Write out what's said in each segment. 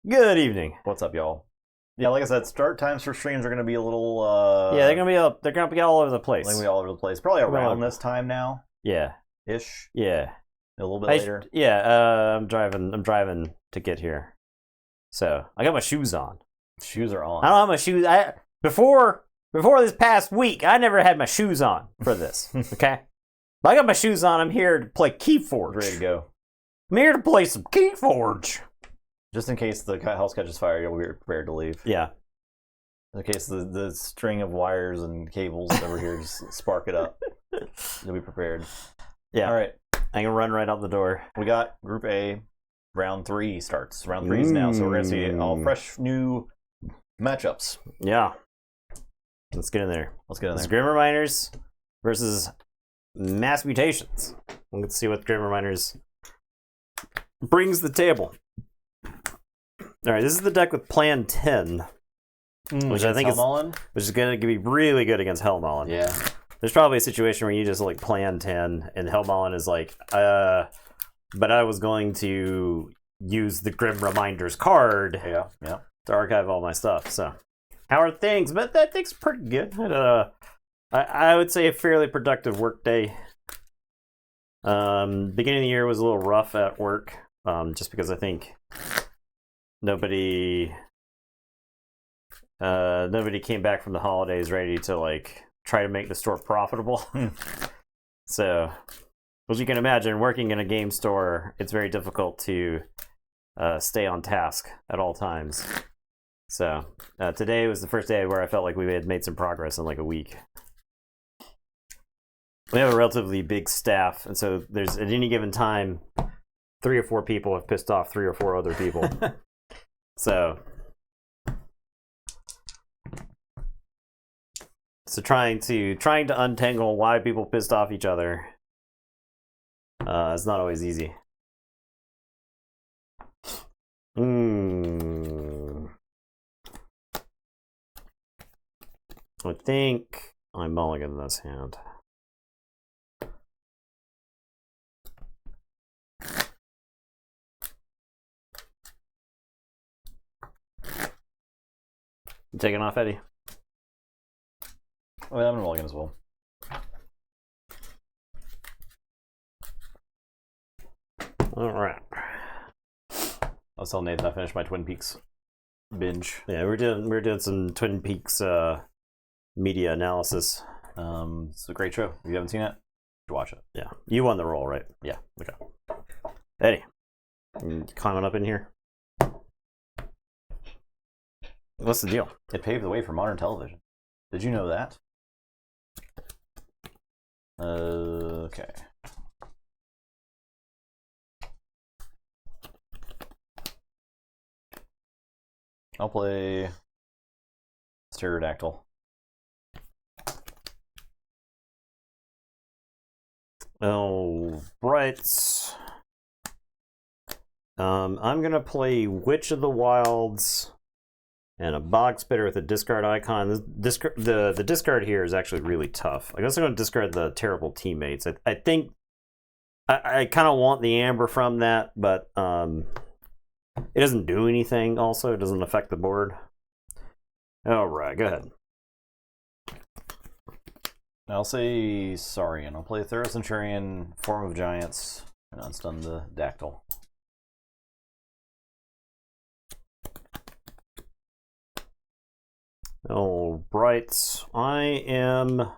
Good evening. What's up, y'all? Yeah, like I said, start times for streams are going to be a little. Yeah, they're gonna be all over the place. They're going to be all over the place. Probably around this time now, Yeah, ish. yeah. A little bit later. I'm driving to get here. So I got my shoes on. Shoes are on. I don't have my shoes. Before this past week, I never had my shoes on for this. Okay, but I got my shoes on. I'm here to play Keyforge. Ready to go. I'm here to play some Keyforge. Just in case the house catches fire, you'll be prepared to leave. Yeah. In case the string of wires and cables over here just spark it up, you'll be prepared. Yeah. All right. I can run right out the door. We got Group A. Round 3 starts. Round 3 is now, so we're going to see all fresh new matchups. Yeah. Let's get in there. Let's get in there. Grim Reminders versus Mass Mutations. Let's see what Grim Reminders brings to the table. All right, this is the deck with Plan 10, which I think is going to be really good against Hellmollen. Yeah. There's probably a situation where you just like Plan 10 and Hellmollen is like, but I was going to use the Grim Reminders card to archive all my stuff. So, how are things? But that thing's pretty good. I would say a fairly productive work day. Beginning of the year was a little rough at work, just because I think nobody came back from the holidays ready to like try to make the store profitable. So, as you can imagine, working in a game store, it's very difficult to stay on task at all times. So today was the first day where I felt like we had made some progress in like a week. We have a relatively big staff, and so there's at any given time 3 or 4 people have pissed off 3 or 4 other people. So trying to untangle why people pissed off each other is not always easy. I think I'm mulligan this hand. You taking off, Eddie? Oh, yeah, I'm mulligan as well. All right. I was telling Nathan I finished my Twin Peaks binge. Yeah, we're doing some Twin Peaks media analysis. It's a great show. If you haven't seen it, watch it. Yeah, you won the role, right? Yeah. Okay. Eddie, you climbing up in here? What's the deal? It paved the way for modern television. Did you know that? Okay. I'll play Pterodactyl. Oh, right. I'm gonna play Witch of the Wilds and a Bog Spitter with a discard icon. The discard here is actually really tough. I guess I'm gonna discard the Terrible Teammates. I think I kind of want the Amber from that, but it doesn't do anything. Also, it doesn't affect the board. All right, go ahead. I'll say Saurian. I'll play Thera Centurion, Form of Giants, and unstun the Dactyl. All right, I am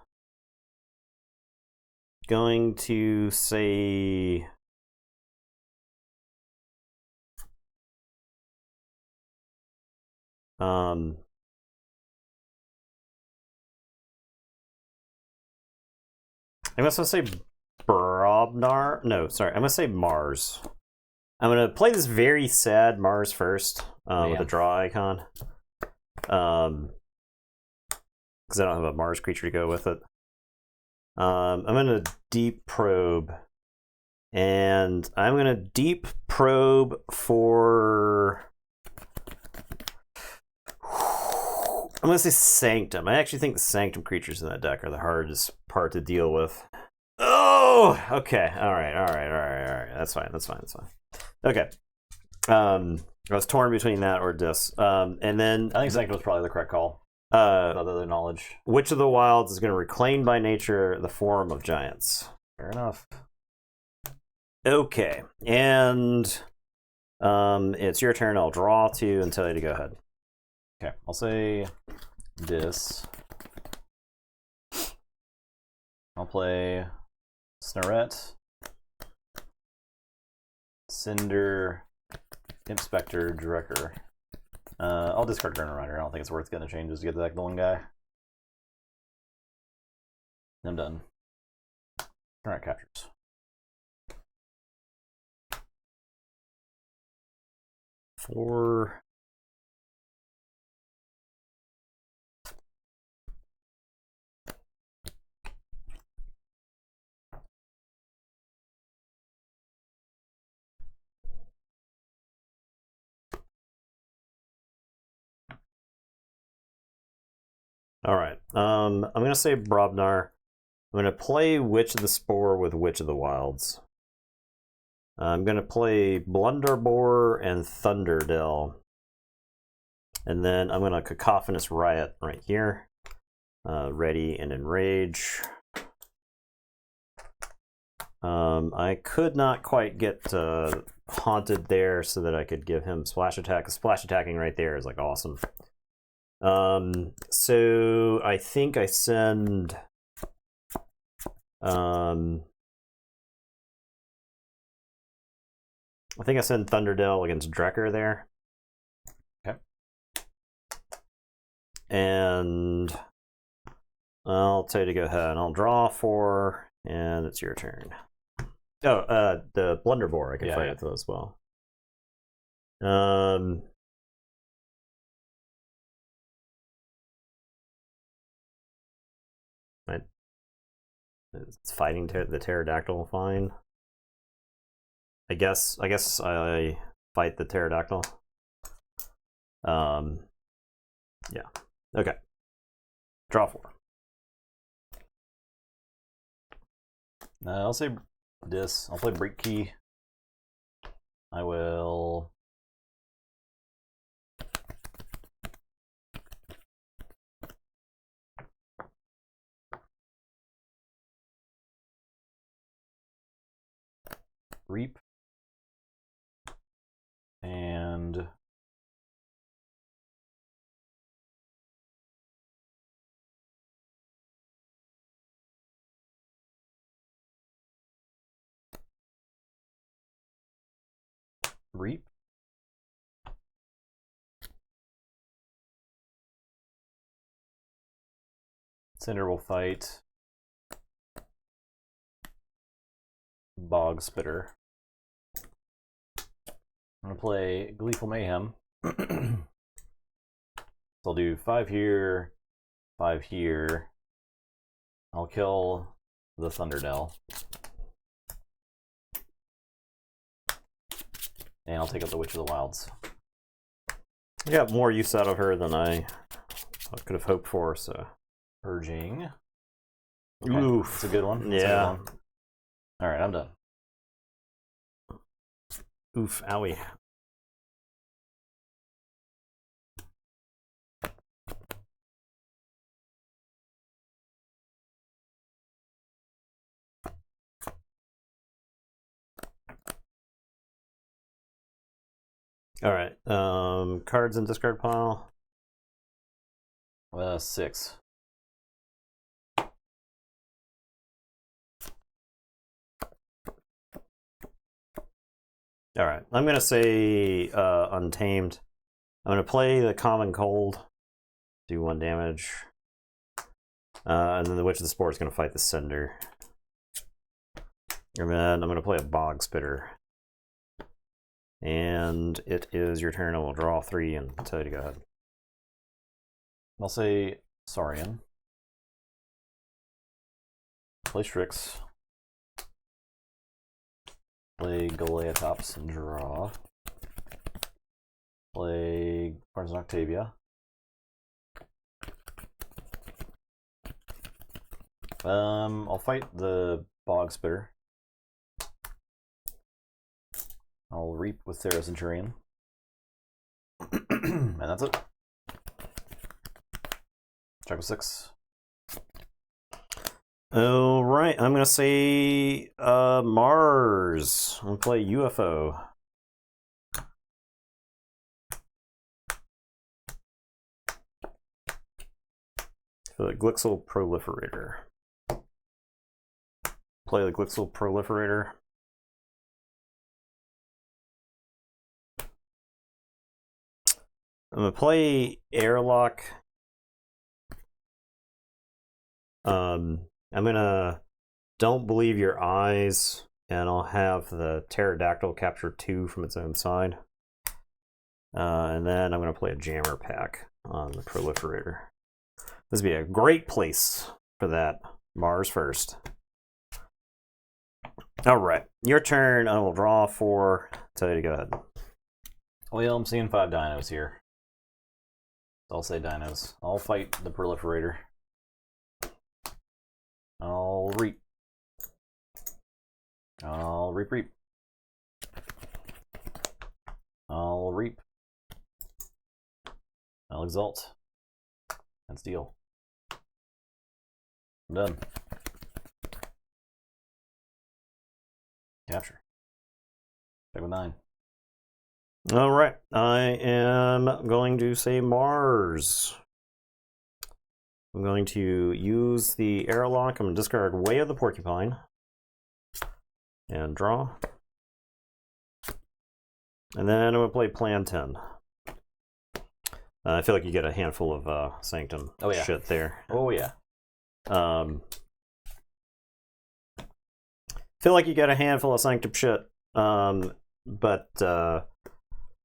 going to say I'm going to say Brobnar. No, sorry. I'm going to say Mars. I'm going to play this very sad Mars first with a draw icon. Because I don't have a Mars creature to go with it. I'm going to deep probe. And I'm going to deep probe for... I'm going to say Sanctum. I actually think the Sanctum creatures in that deck are the hardest part to deal with. Oh, okay. All right. That's fine. Okay. I was torn between that or Dis. And then I think second was probably the correct call. Other knowledge. Which of the wilds is going to reclaim by nature the form of giants? Fair enough. Okay, and it's your turn. I'll draw 2 and tell you to go ahead. Okay, I'll say Dis. I'll play Snarette, Cinder, Inspector, Drekker. I'll discard Gurner Rider. I don't think it's worth getting the changes to get back the one guy. I'm done. Alright, captures. Four. All right. I'm gonna say Brobnar. I'm gonna play Witch of the Spore with Witch of the Wilds. I'm gonna play Blunderbore and Thunderdell. And then I'm gonna Cacophonous Riot right here. Ready and Enrage. I could not quite get Haunted there so that I could give him Splash Attack. Splash attacking right there is like awesome. So I think I send Thunderdell against Drekker there. Okay. And I'll tell you to go ahead. I'll draw 4, and it's your turn. Oh, the Blunderbore I can fight with as well. It's fighting the pterodactyl fine. I guess I fight the pterodactyl. Yeah. Okay. Draw 4. I'll say Dis. I'll play Break Key. I will Reap and Reap. Cinder will fight Bog Spitter. I'm going to play Gleeful Mayhem. So I'll do 5 here, 5 here. I'll kill the Thunderdell. And I'll take out the Witch of the Wilds. I got more use out of her than I could have hoped for, so. Purging. Okay. Oof. It's a good one. Yeah. Alright, I'm done. Oof, owie. All right. Cards in discard pile. 6. All right. I'm gonna say Untamed. I'm gonna play the Common Cold. Do 1 damage. And then the Witch of the Spore is gonna fight the Cinder. And then I'm gonna play a Bog Spitter. And it is your turn. I will draw 3 and tell you to go ahead. I'll say Saurian. Play Strix. Play Galeatops and draw. Play Cards in Octavia. I'll fight the Bog Spitter. I'll Reap with Thera Centurion. And that's it. Check with 6. All right, I'm gonna say Mars. I'm gonna play UFO. For the Glixel Proliferator. Play the Glixel Proliferator. I'm gonna play Airlock. I'm gonna Don't Believe Your Eyes, and I'll have the Pterodactyl capture 2 from its own side. And then I'm gonna play a Jammer Pack on the Proliferator. This would be a great place for that. Mars first. Alright, your turn. I will draw 4. Tell you to go ahead. Well, I'm seeing 5 dinos here. I'll say dinos. I'll fight the Proliferator. I'll reap. I'll reap. I'll reap. I'll exalt. And steal. I'm done. Capture. Check with 9. All right, I am going to say Mars. I'm going to use the Airlock. I'm going to discard Way of the Porcupine. And draw. And then I'm going to play Plan 10. I feel like you get a handful of Sanctum shit there. Oh, yeah. Feel like you get a handful of Sanctum shit. But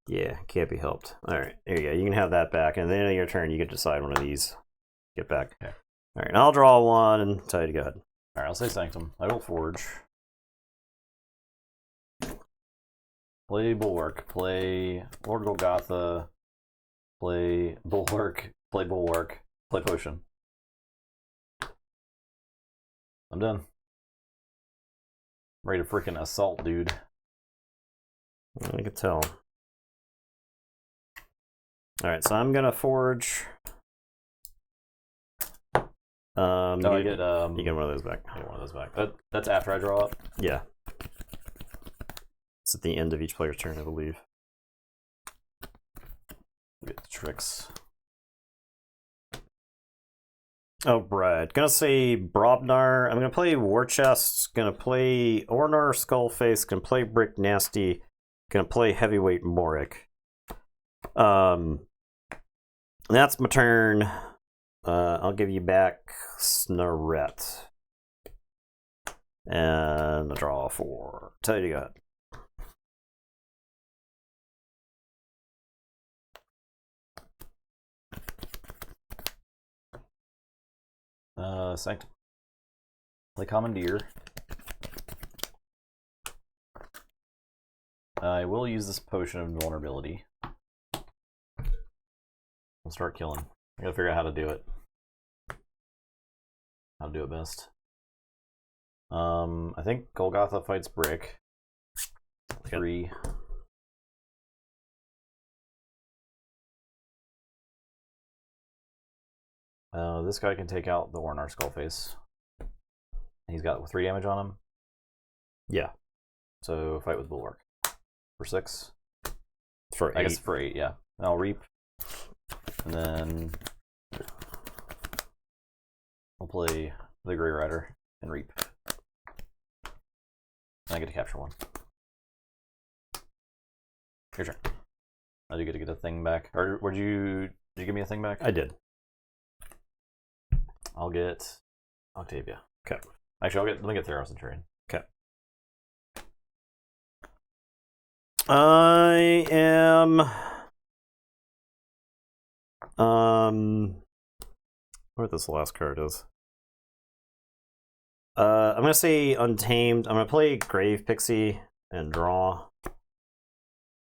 yeah, can't be helped. Alright, there you go. You can have that back. And then on your turn, you can decide one of these. Get back. Okay. Alright, I'll draw 1 and tell you to go ahead. Alright, I'll say Sanctum. I will Forge. Play Bulwark. Play Lord Golgotha. Play Bulwark. Play Bulwark. Play Potion. I'm done. I'm ready to freaking assault, dude. I can tell. Alright, so I'm gonna Forge. I get you get one of those back. I get one of those back. That's after I draw it? Yeah. It's at the end of each player's turn, I believe. Get the tricks. Oh, right. Gonna say Brobnar. I'm gonna play War Chest. Gonna play Ornar Skullface. Gonna play Brick Nasty. Gonna play Heavyweight Morik. That's my turn. I'll give you back Snarret. And a draw 4. Tell you to go ahead. Sanctum. Play Commandeer. I will use this Potion of Invulnerability. We'll start killing. I gotta figure out how to do it. How to do it best. I think Golgotha fights Brick. 3. This guy can take out the Ornar Skullface. He's got 3 damage on him. Yeah. So fight with Bulwark. For 6. For 8. I guess for 8, yeah. And I'll reap. And then I'll play the Grey Rider and reap. And I get to capture 1. Your turn. I do get to get a thing back. Or did you give me a thing back? I did. I'll get Octavia. Okay. Actually, let me get Theros and Tyrion. Okay. I am what this last card is. I'm gonna say Untamed. I'm gonna play Grave Pixie and draw.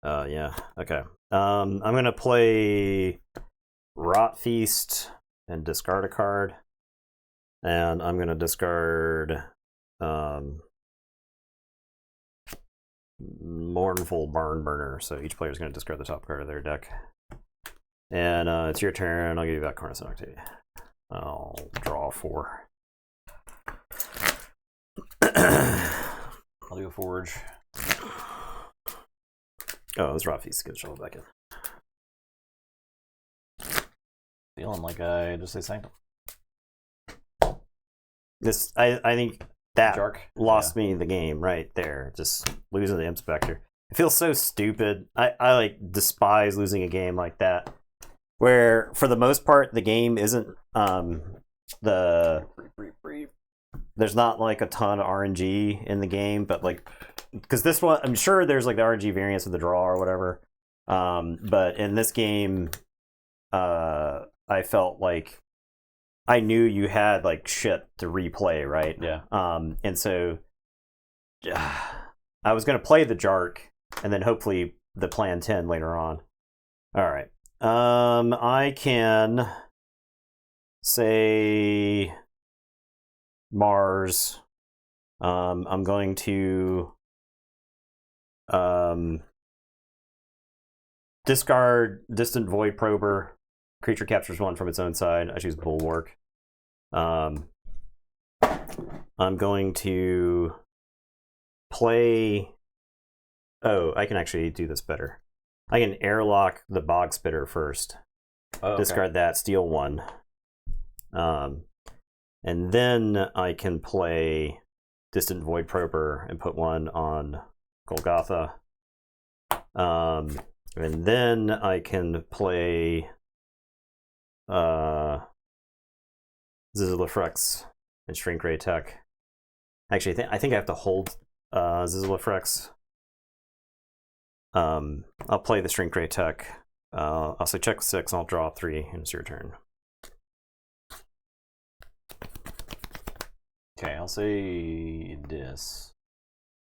Yeah, okay. I'm gonna play Rot Feast and discard a card. And I'm gonna discard Mournful Barn Burner. So each player is gonna discard the top card of their deck. And it's your turn. I'll give you back Cornerstone Octavia. I'll draw 4. I'll do a Forge. Oh, this Rafi's good. Shovel back in. Feeling like I just say Sanctum. This, I think that Jark. lost me the game right there. Just losing the Inspector. It feels so stupid. I like despise losing a game like that, where for the most part the game isn't there's not like a ton of RNG in the game, but like because this one I'm sure there's like the RNG variance of the draw or whatever. But in this game, I felt like I knew you had like shit to replay, right? Yeah. And so I was gonna play the Jark and then hopefully the plan 10 later on. All right. I can say Mars. I'm going to discard Distant Void Prober. Creature captures 1 from its own side. I choose Bulwark. I'm going to play. Oh, I can actually do this better. I can airlock the Bog Spitter first. Oh, okay. Discard that, steal 1. And then I can play Distant Void Prober and put 1 on Golgotha. And then I can play Zizzlifrex and Shrink Ray Tech. Actually, I think I have to hold Zizzlifrex. I'll play the Shrink Ray Tech. I'll say check 6, I'll draw 3, and it's your turn. Okay, I'll say Dis.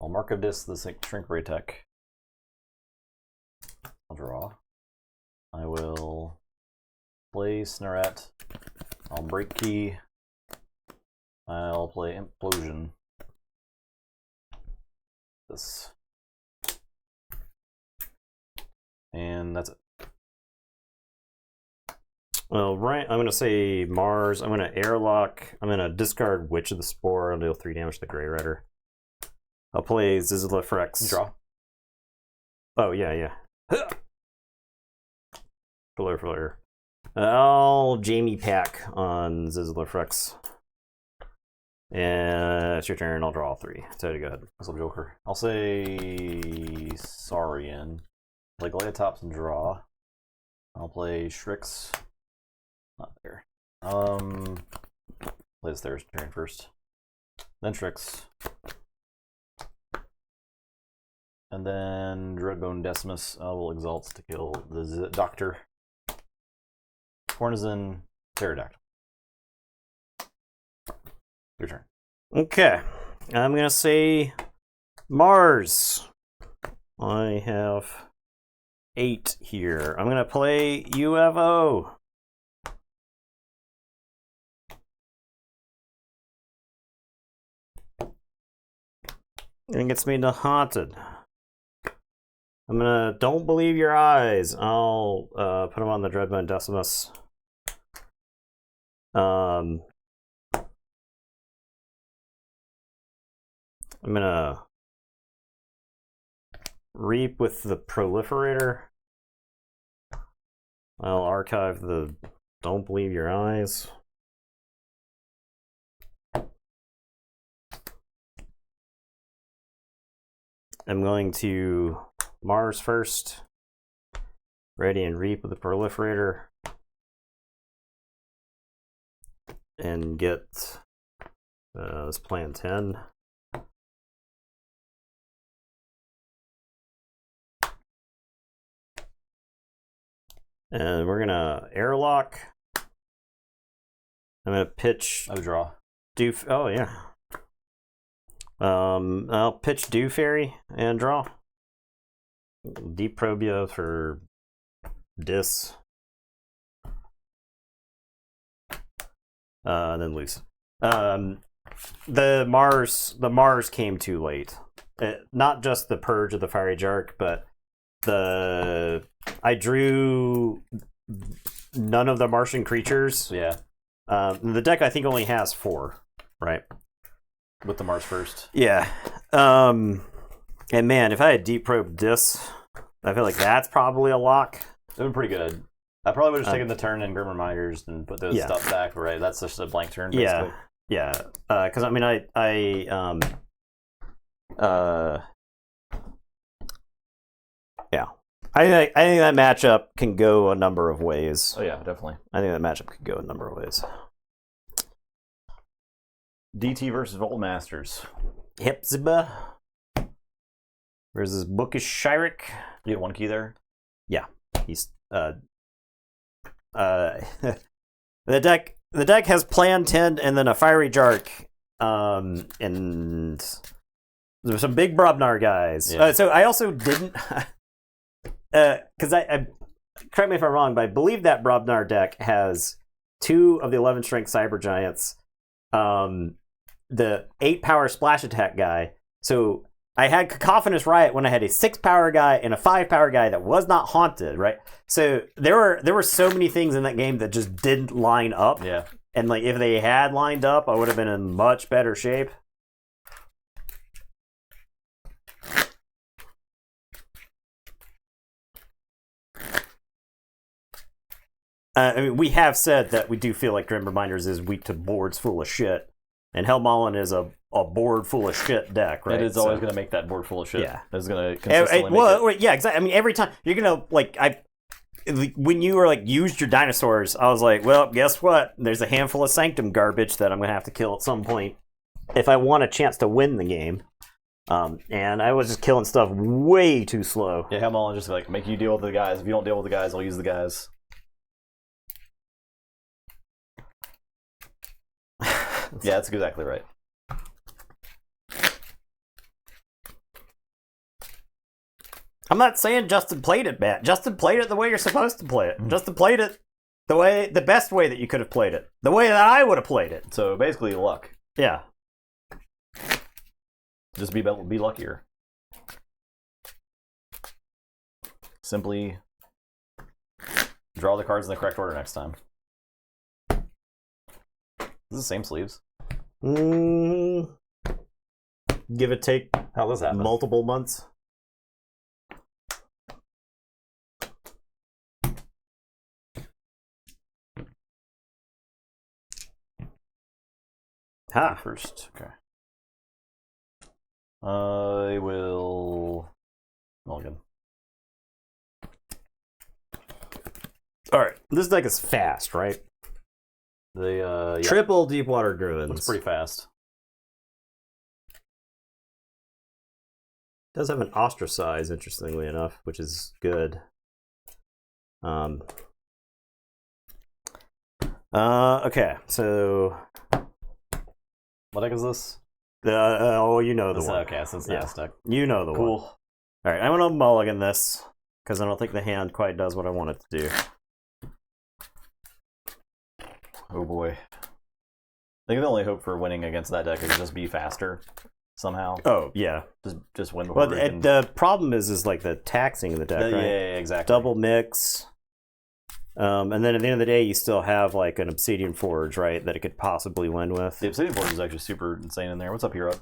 I'll mark a Dis the Shrink Ray Tech. I'll draw. I will play Snarette. I'll break key. I'll play Implosion. This. And that's it. Well, right, I'm going to say Mars. I'm going to airlock. I'm going to discard Witch of the Spore. I'll deal 3 damage to the Grey Rider. I'll play Zizzlifrex. Draw. Oh, yeah. Flare. I'll Jamie Pack on Zizzlifrex. And it's your turn. I'll draw 3. So go ahead. Whistle Joker. I'll say Saurian. Play Galeatops and draw. I'll play Shrix. Not there. Play this there's turn first. Then Shrix. And then Dreadbone Decimus will exalt to kill the Doctor. Cornizon Pterodactyl. Your turn. Okay. I'm going to say Mars. I have 8 here. I'm going to play UFO. And it gets me to Haunted. I'm going to Don't Believe Your Eyes. I'll put him on the Dreadbone Decimus. I'm going to Reap with the Proliferator. I'll archive the Don't Believe Your Eyes. I'm going to Mars first. Ready and Reap with the Proliferator. And get this plan 10. And we're gonna airlock. I'm gonna pitch. Oh, draw. Oh yeah. I'll pitch Dew Fairy and draw. Deep Probia for Dis. Then lose. The Mars came too late. Not just the Purge of the Fiery Jark, but I drew none of the Martian creatures. Yeah. The deck I think only has 4, right? With the Mars first. Yeah. And man, if I had deep probed this, I feel like that's probably a lock. It's been pretty good. I probably would have taken the turn in Grim Reminders and put those stuff back, right? That's just a blank turn, basically. Yeah. Because I mean, yeah. I think that matchup can go a number of ways. Oh yeah, definitely. I think that matchup could go a number of ways. DT versus Volt Masters. Hepzibah versus Bookish Shirik. You get 1 key there. Yeah, he's the deck has Plan 10 and then a Fiery Jark, and there's some big Brobnar guys. Yeah. So I also didn't, because I correct me if I'm wrong, but I believe that Brobnar deck has 2 of the 11 strength Cyber Giants, the 8 power splash attack guy. So I had Cacophonous Riot when I had a 6 power guy and a 5 power guy that was not haunted, right? So there were so many things in that game that just didn't line up. Yeah. And like if they had lined up, I would have been in much better shape. I mean, we have said that we do feel like Grim Reminders is weak to boards full of shit. And Helmallon is a board full of shit deck, right? It is always going to make that board full of shit. Yeah. It's going to consistently make it. Yeah, exactly. I mean, every time you're going to, like, when you were, like, used your dinosaurs, I was like, well, guess what? There's a handful of Sanctum garbage that I'm going to have to kill at some point if I want a chance to win the game. And I was just killing stuff way too slow. Yeah, Helmallon just, like, make you deal with the guys. If you don't deal with the guys, I'll use the guys. Yeah, that's exactly right. I'm not saying Justin played it bad. Justin played it the way you're supposed to play it. Justin played it the best way that you could have played it. The way that I would have played it. So basically, luck. Yeah. Just be luckier. Simply draw the cards in the correct order next time. Is the same sleeves? Give it take How does that happen? multiple months. First. Okay. I will mulligan. Alright, this deck is fast, right? The Triple Deepwater Druids. Looks pretty fast. Does have an Ostracize, interestingly enough, which is good. Okay, so what deck is this? you know the one. Okay, so it's Nast deck. You know the one. Cool. All right, I'm gonna mulligan this because I don't think the hand quite does what I want it to do. Oh boy. I think the only hope for winning against that deck is just be faster somehow. Oh yeah, just win. Well, the problem is like the taxing of the deck, right? Yeah, exactly. Double mix. And then at the end of the day, you still have like an Obsidian Forge, right? That it could possibly win with. The Obsidian Forge is actually super insane in there. What's up, Hero?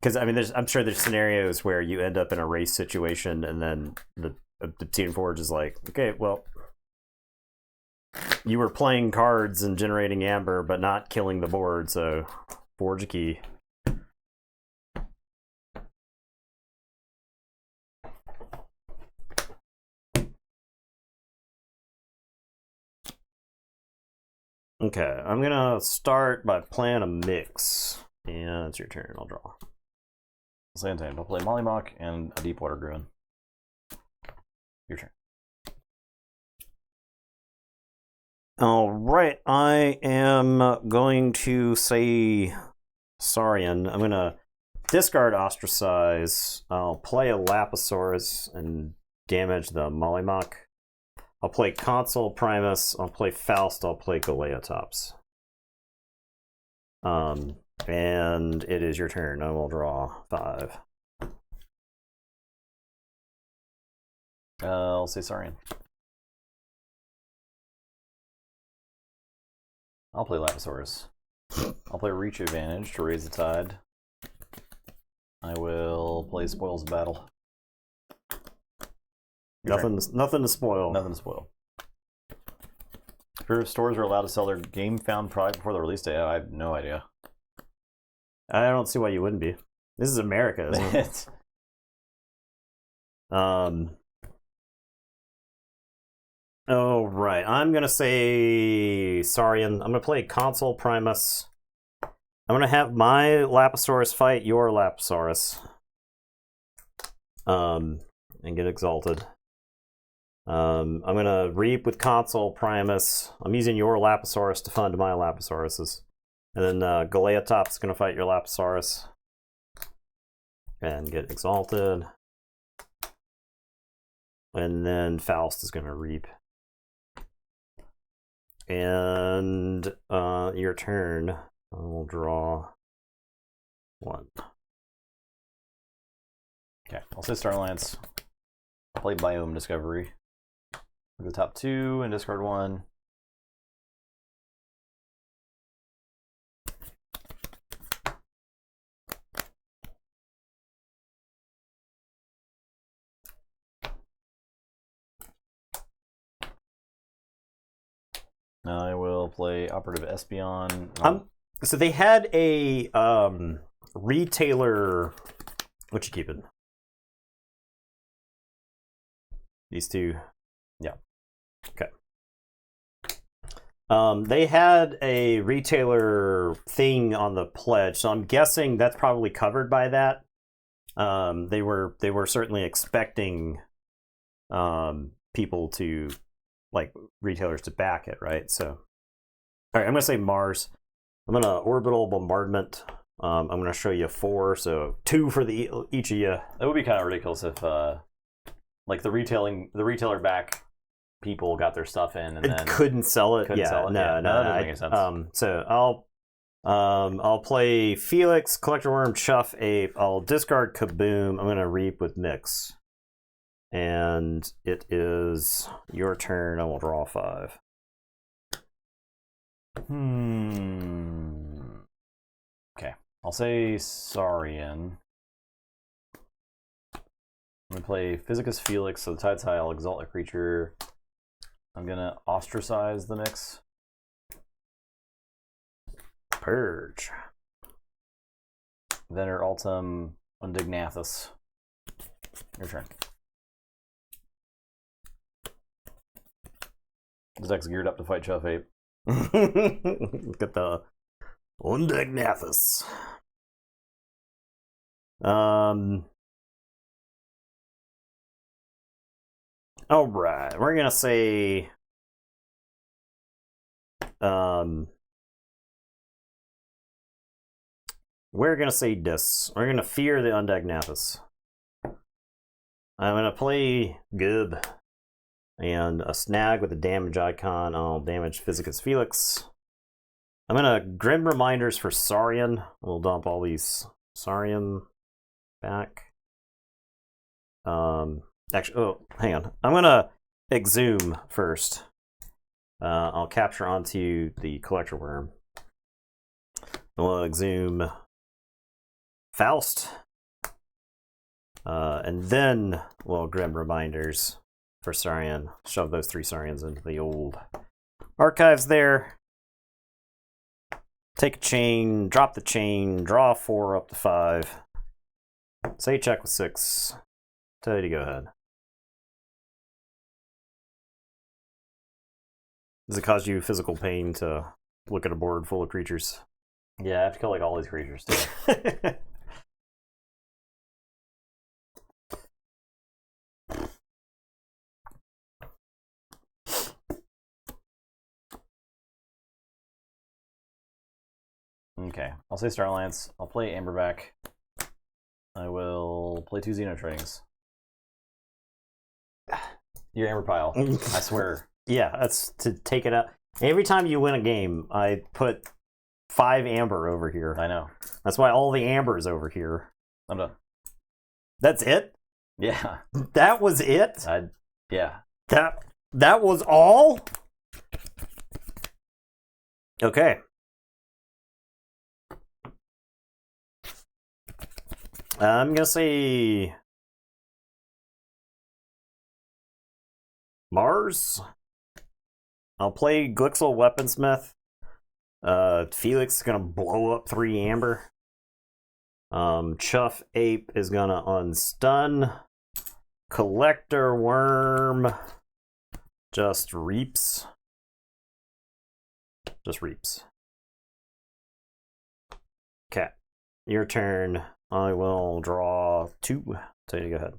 Because I mean, I'm sure there's scenarios where you end up in a race situation, and then the Obsidian Forge is like, okay, well, you were playing cards and generating amber, but not killing the board, so forge a key. Okay, I'm gonna start by playing a mix. And it's your turn, I'll draw. Santan, I'll play Mollymawk and a Deepwater Druid. Your turn. Alright, I am going to say Saurian. I'm gonna discard Ostracize. I'll play a Lapisaurus and damage the Mollymawk. I'll play Consul Primus, I'll play Faust, I'll play Galeatops. And it is your turn. I will draw 5. I'll say Saurian. I'll play Lapisaurus. I'll play Reach Advantage to raise the tide. I will play Spoils of Battle. Nothing to spoil. Nothing to spoil. If stores are allowed to sell their game found product before the release date, I have no idea. I don't see why you wouldn't be. This is America, isn't it? Oh, right. I'm going to say Saurian. I'm going to play Console Primus. I'm going to have my Lapisaurus fight your Lapisaurus. And get exalted. I'm going to Reap with Console Primus. I'm using your Lapisaurus to fund my Lapisauruses. And then Galeotop's going to fight your Lapisaurus. And get exalted. And then Faust is going to Reap. And your turn. I will draw 1. Okay, I'll say Starlance. I'll play Biome Discovery. The top 2 and discard 1. Now I will play Operative Espeon. So they had a retailer. What you keeping? These 2. Yeah. Okay. They had a retailer thing on the pledge, so I'm guessing that's probably covered by that. They were certainly expecting people to, like, retailers to back it, right? So, all right, I'm gonna say Mars. I'm gonna Orbital Bombardment. I'm gonna show you 4, so 2 for each of you. That would be kind of ridiculous if, like, the retailer back people got their stuff in and then couldn't sell it. No, that doesn't make any sense. So I'll play Felix, Collector Worm, Chuff Ape. I'll discard Kaboom. I'm gonna Reap with Mix. And it is your turn. I will draw 5. Okay. I'll say Saurian. I'm going to play Physicus Felix, so the Tide's High, I'll exalt a creature. I'm going to ostracize the mix. Purge. Vener Altum Undignathus. Your turn. This deck's geared up to fight Chuff Ape. Look at the Undignathus. All right, we're gonna say, we're gonna say this. We're gonna fear the Undignathus. I'm gonna play Gib and a snag with a damage icon. I'll damage Physicus Felix. I'm gonna Grim Reminders for Saurian. We'll dump all these Saurian back. Actually, oh, hang on. I'm gonna Exhume first. I'll capture onto the Collector Worm. We'll Exhume Faust. And then we'll Grim Reminders for Saurian. Shove those 3 Saurians into the old archives there. Take a chain, drop the chain, draw 4 up to 5. Say check with 6. Tell you to go ahead. Does it cause you physical pain to look at a board full of creatures? Yeah, I have to kill like all these creatures too. Okay, I'll say Starlance. I'll play Amberback. I will play 2 Xeno Trainings. Your Amber pile, I swear. Yeah, that's to take it out. Every time you win a game, I put 5 Amber over here. I know. That's why all the Amber's over here. I'm done. That's it? Yeah. That was it? Yeah. That was all? Okay. I'm gonna say Mars. I'll play Glixel Weaponsmith. Felix is gonna blow up 3 amber. Chuff Ape is gonna unstun. Collector Worm just reaps. Just reaps. Okay. Your turn. I will draw 2. So you go ahead.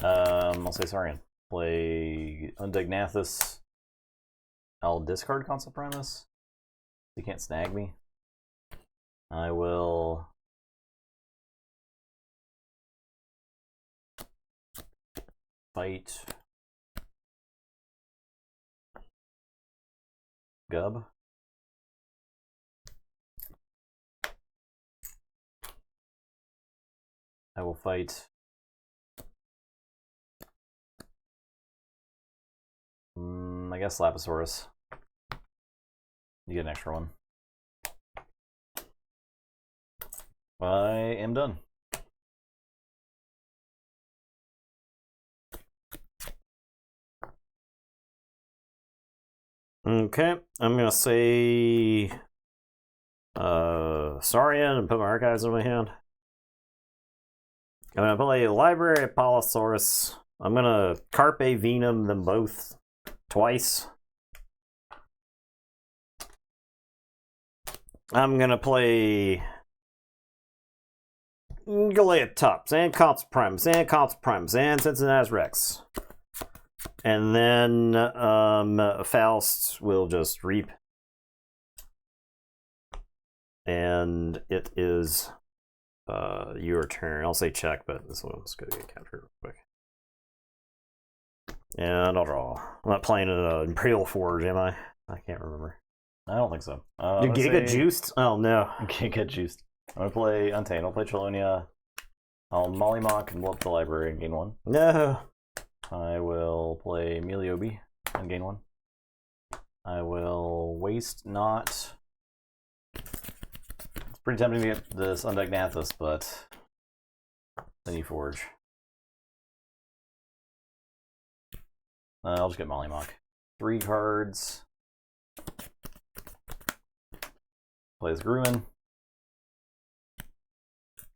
I'll say Saurian. Play Undignathus. I'll discard Consul Primus. You can't snag me. I will fight Gub. I will fight I guess Lapisaurus. You get an extra one. I am done. Okay, I'm gonna say Saurian and put my archives in my hand. I'm gonna play Library Apollosaurus. I'm gonna Carpe Venum them both twice. I'm gonna play Galeatops and Consul Primus and Consul Primus and Cincinnati Rex. And then Faust will just reap. And it is your turn. I'll say check, but this one's going to get captured real quick. And I'll draw. I'm not playing an Imperial Forge, am I? I can't remember. I don't think so. You Giga Juiced? Oh no. Giga Juiced. I'm going to play Untamed. I'll play Chelonia. I'll Mollymock and blow up the library and gain 1. No. I will play Meliobi and gain 1. I will waste not. It's pretty tempting to get this Undignathus, but then you forge. I'll just get Mollymock. 3 cards. Plays Gruen.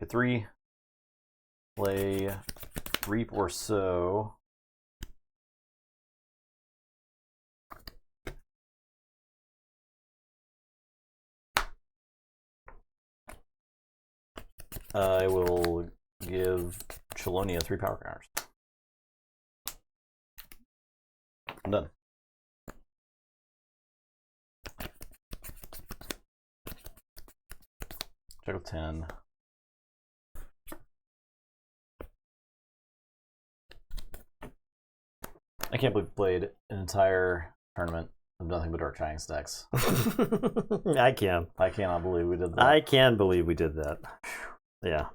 Get 3. Play Reap or Sow. I will give Chelonia 3 power counters. I'm done. Check with 10. I can't believe we played an entire tournament of nothing but Dark Giants decks. I can. I cannot believe we did that. I can believe we did that. Yeah.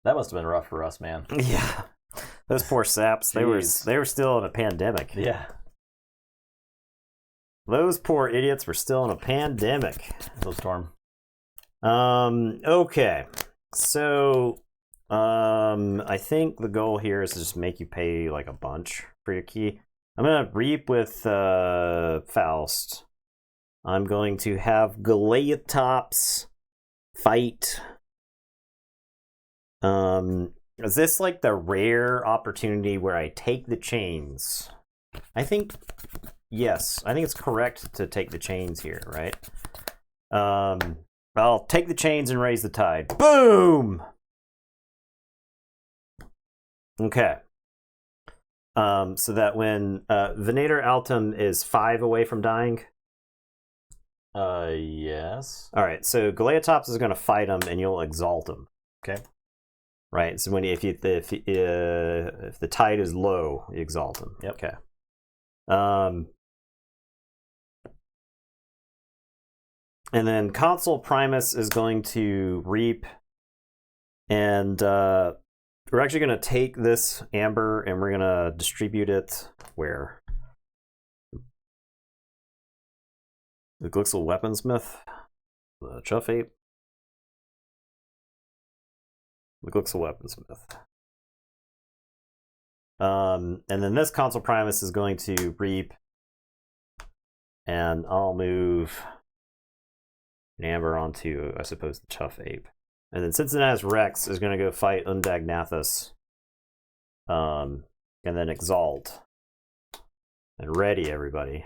That must have been rough for us, man. Yeah. Those poor saps. They were still in a pandemic. Yeah. Those poor idiots were still in a pandemic. So Storm. Okay. So I think the goal here is to just make you pay like a bunch for your key. I'm gonna reap with Faust. I'm going to have Galeatops fight. Is this like the rare opportunity where I take the chains? I think yes. I think it's correct to take the chains here, right? I'll take the chains and raise the tide. Boom! Okay. So that when Venator Altum is 5 away from dying. Yes. All right. So Galeatops is going to fight him, and you'll exalt him. Okay. Right. So when if the tide is low, you exalt him. Yep. Okay. And then Consul Primus is going to reap, and we're actually going to take this amber and we're going to distribute it where? The Glixel Weaponsmith. The Chuff Ape. The Glixel Weaponsmith. And then this Consul Primus is going to reap. And I'll move an Amber onto, I suppose, the Chuff Ape. And then Cincinnati's Rex is going to go fight Undagnathus. And then Exalt. And ready, everybody.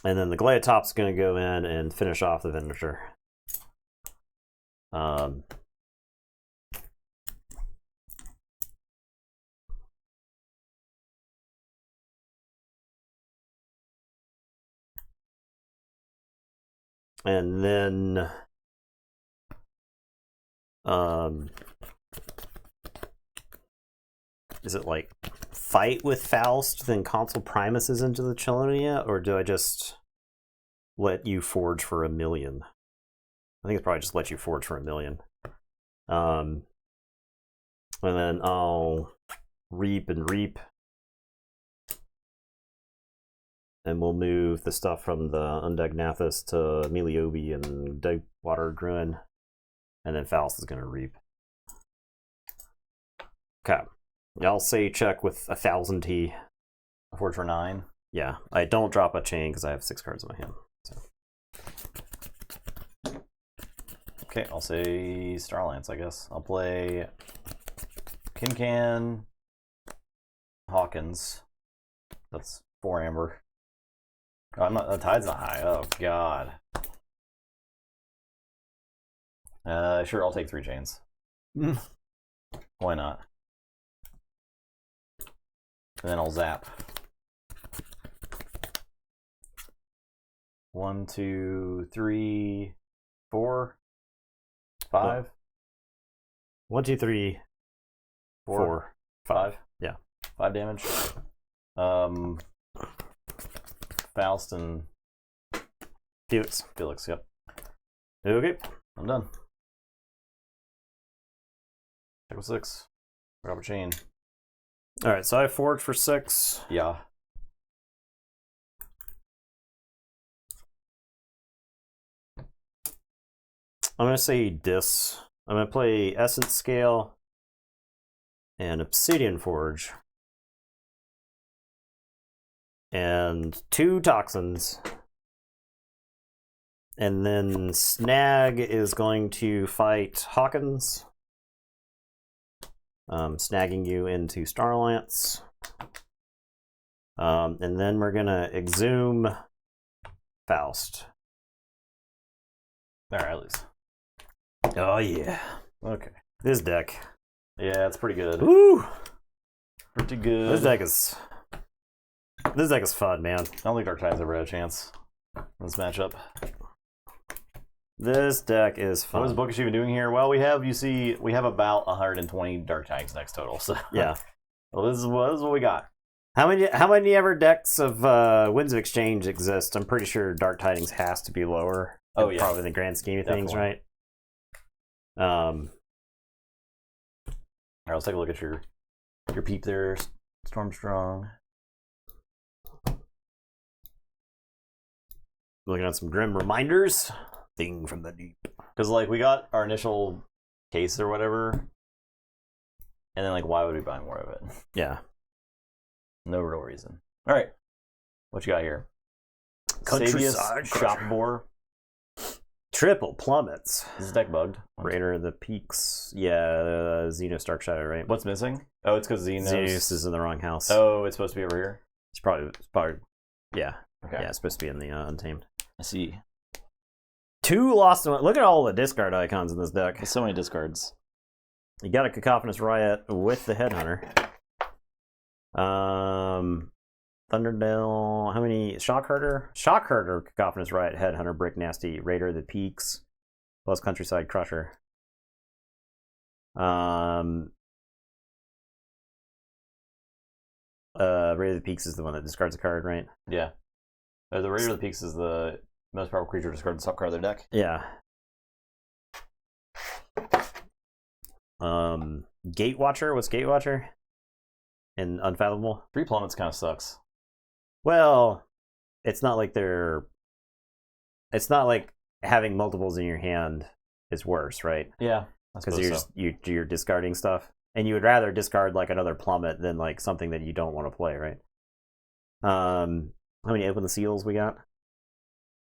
And then the Gleatop's going to go in and finish off the Venator. And then is it like fight with Faust, then Consul Primus is into the Chelonia, or do I just let you forge for 1 million? I think it's probably just let you forge for 1 million. And then I'll reap and reap. And we'll move the stuff from the Undagnathus to Meliobi and Deepwater Gruin. And then Faust is going to reap. Okay. I'll say check with 1,000 T. A forge for 9. Yeah. I don't drop a chain because I have 6 cards in my hand. So. Okay, I'll say Starlance, I guess. I'll play Kincan, Hawkins. That's 4 Amber. Oh, I'm not, the tide's not high. Oh, God. Sure, I'll take 3 chains. Why not? And then I'll zap. 1, 2, 3, 4, 5. 1, 2, 3, 4, 5. Yeah. 5 damage. Faust and Felix. Felix, yep. Okay. I'm done. Check with 6. Grab a chain. Alright, so I forged for 6. Yeah. I'm going to say Dis. I'm going to play Essence Scale and Obsidian Forge. And 2 Toxins. And then Snag is going to fight Hawkins. Snagging you into Starlance. And then we're going to Exhume Faust. Alright, at least. Oh, yeah. Okay. This deck. Yeah, it's pretty good. Woo! Pretty good. This deck is fun, man. I don't think Dark Tide's ever had a chance in this matchup. This deck is fun. What is Bookish even doing here? Well, we have about 120 Dark Tides next total. So yeah. Well, this is what we got. How many ever decks of Winds of Exchange exist? I'm pretty sure Dark Tidings has to be lower. Oh yeah, probably in the grand scheme of things, right? All right, let's take a look at your peep there, Stormstrong. Looking at some grim reminders. Thing from the deep. Because like we got our initial case or whatever, and then like why would we buy more of it? Yeah. No real reason. All right, what you got here? Countryside Shop Boar. Triple plummets. Is this deck bugged? Raider of the Peaks. Yeah, Xenos Darkshadow, right? What's missing? Oh, it's because Xenos is in the wrong house. Oh, it's supposed to be over here? It's probably yeah. Okay. Yeah, it's supposed to be in the Untamed. I see. 2 lost. Look at all the discard icons in this deck. There's so many discards. You got a Cacophonous Riot with the Headhunter. Thunderdale. How many? Shockherder? Shockherder, Cacophonous Riot, Headhunter, Brick Nasty, Raider of the Peaks, plus Countryside Crusher. Raider of the Peaks is the one that discards a card, right? Yeah. The Raider of the Peaks is the most powerful creature discarded top card of their deck. Yeah. Gatewatcher. What's Gatewatcher? And Unfathomable. 3 plummets kind of sucks. Well, it's not like they're. It's not like having multiples in your hand is worse, right? Yeah, because you're discarding stuff, and you would rather discard like another plummet than like something that you don't want to play, right? How many open the seals we got?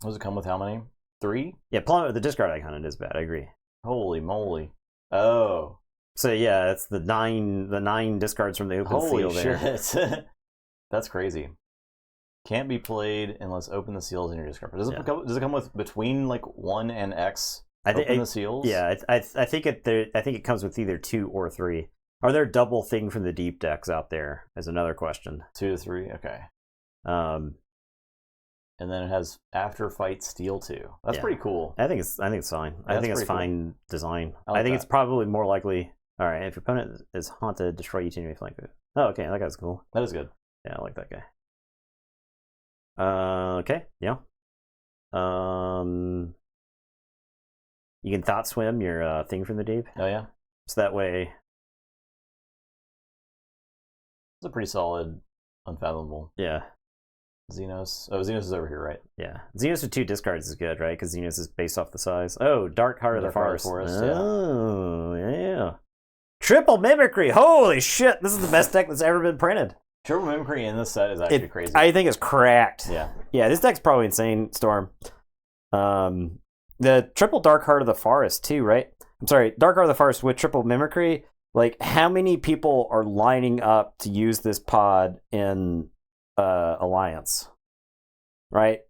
Does it come with how many? 3? Yeah, plummet with the discard icon. It is bad. I agree. Holy moly! Oh, so yeah, it's the nine discards from the open seal there. Holy shit! That's crazy. Can't be played unless open the seals in your discard. Does it come with between like 1 and X? Open the seals. Yeah, I think it comes with either 2 or 3. Are there double thing from the deep decks out there? Is another question. 2 to 3. Okay. And then it has after fight steal 2. That's pretty cool. I think it's fine. I think it's fine design. I think it's probably more likely. All right, if your opponent is haunted, destroy each enemy flank. Oh, okay, that guy's cool. That is good. Yeah, I like that guy. Okay, yeah. You can thought swim your thing from the deep. Oh yeah. So that way. It's a pretty solid, unfathomable. Yeah. Xenos. Oh, Xenos is over here, right? Yeah. Xenos with 2 discards is good, right? Because Xenos is based off the size. Oh, Dark Heart of the Forest. Oh, yeah. Triple Mimicry. Holy shit. This is the best deck that's ever been printed. Triple Mimicry in this set is actually crazy. I think it's cracked. Yeah. Yeah, this deck's probably insane, Storm. The triple Dark Heart of the Forest, too, right? I'm sorry, Dark Heart of the Forest with triple Mimicry. Like, how many people are lining up to use this pod in Alliance? Right?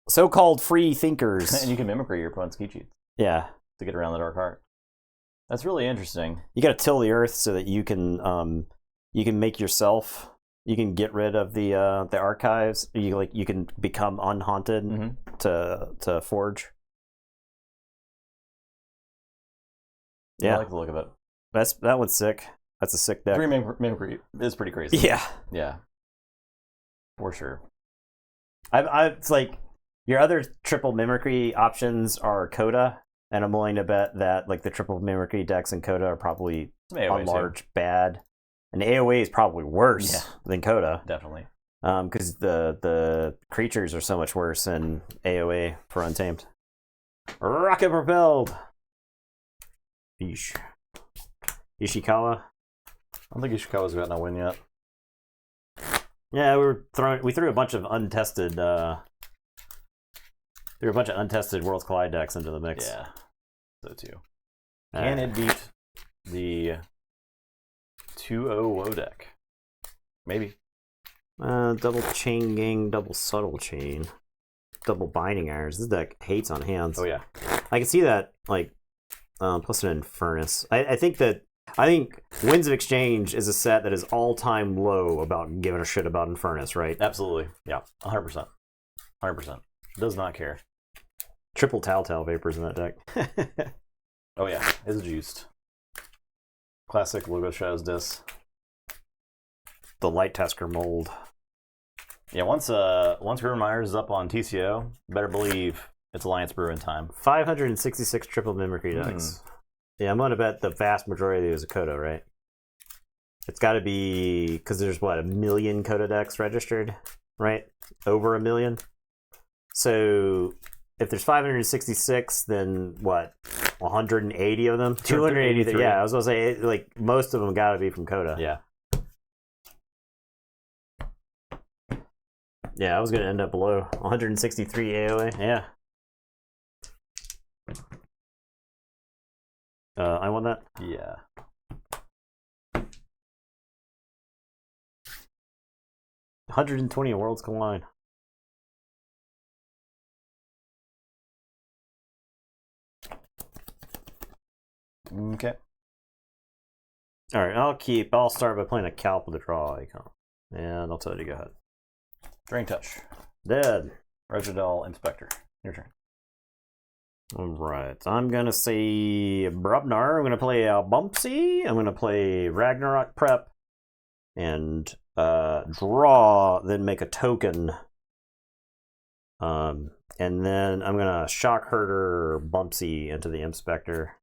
So-called free thinkers. And you can mimicry your opponent's key cheats. Yeah. To get around the Dark Heart. That's really interesting. You gotta till the earth so that you can make yourself. You can get rid of the archives. You can become unhaunted to forge. Yeah, I like the look of it. That one's sick. That's a sick deck. 3 mimicry is pretty crazy. Yeah, yeah, for sure. It's like your other triple mimicry options are Coda, and I'm willing to bet that like the triple mimicry decks in Coda are probably on large bad, and AOA is probably worse than Coda. Definitely, because the creatures are so much worse in AOA for Untamed. Rocket propelled. Yeesh. Ishikawa. I don't think Ishikawa's gotten a win yet. Yeah, we threw a bunch of untested Worlds Collide decks into the mix. Yeah. So too. Can it beat the 2-0 Woe deck? Maybe. Double Chain Gang, double Subtle Chain, double Binding Irons. This deck hates on hands. Oh yeah. I can see that, like, plus an Infernus. I think Winds of Exchange is a set that is all-time low about giving a shit about Infernus, right? Absolutely. Yeah. 100%. 100%. Does not care. Triple Telltale Vapors in that deck. Oh yeah. It's juiced. Classic Logo Shadows Dis. The Light Tasker mold. Yeah, once River Myers is up on TCO, better believe it's Alliance Bruin time. 566 triple mimicry decks. Yeah, I'm gonna bet the vast majority of these are Kodo, right? It's got to be because there's what, 1 million Kodo decks registered, right? Over 1 million. So if there's 566, then what? 180 of them? 280. Yeah, I was gonna say like most of them got to be from Kodo. Yeah. Yeah, I was gonna end up below 163 AOA. Yeah. I won that. Yeah. $120 Worlds Collide. Okay. All right, I'll start by playing a Calp with a draw icon, and I'll tell you to go ahead. Drain Touch. Dead. Regidal Inspector. Your turn. Alright, I'm gonna say Brubnar, I'm gonna play Bumpsy, I'm gonna play Ragnarok Prep, and draw, then make a token. And then I'm gonna Shock Herder Bumpsy into the Inspector.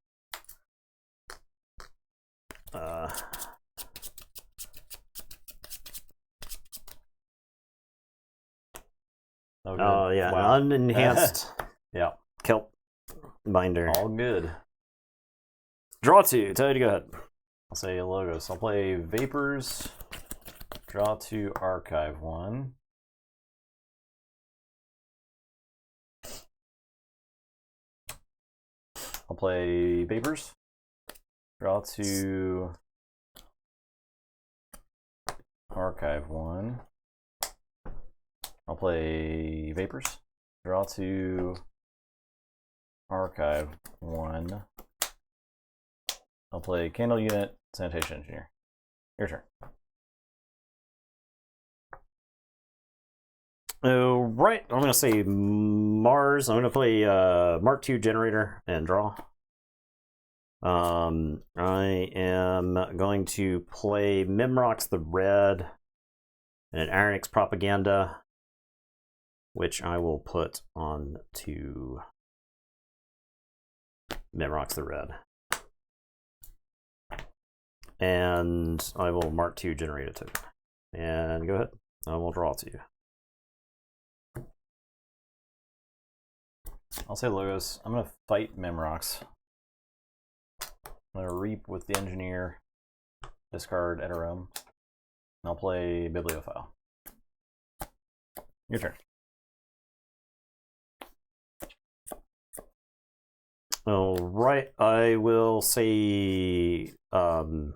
Oh, good. Oh yeah, Wow. unenhanced Yeah. kelp binder. All good. Draw 2. Tell you to go ahead. I'll say logos. I'll play Vapors. Draw 2, archive 1. I'll play Vapors. Draw 2, archive 1. I'll play Vapors. Draw 2, archive 1. I'll play Candle Unit, Sanitation Engineer. Your turn. Oh, right. I'm going to say Mars. I'm going to play Mark II Generator and draw. I am going to play Mimrox the Red and an Ironix Propaganda, which I will put on to Mimrox the Red. And I will Mark II generate a token. And go ahead. I will draw to you. I'll say logos. I'm going to fight Mimrox. I'm going to reap with the engineer, discard Eterum, and I'll play Bibliophile. Your turn. All right, I will say I'm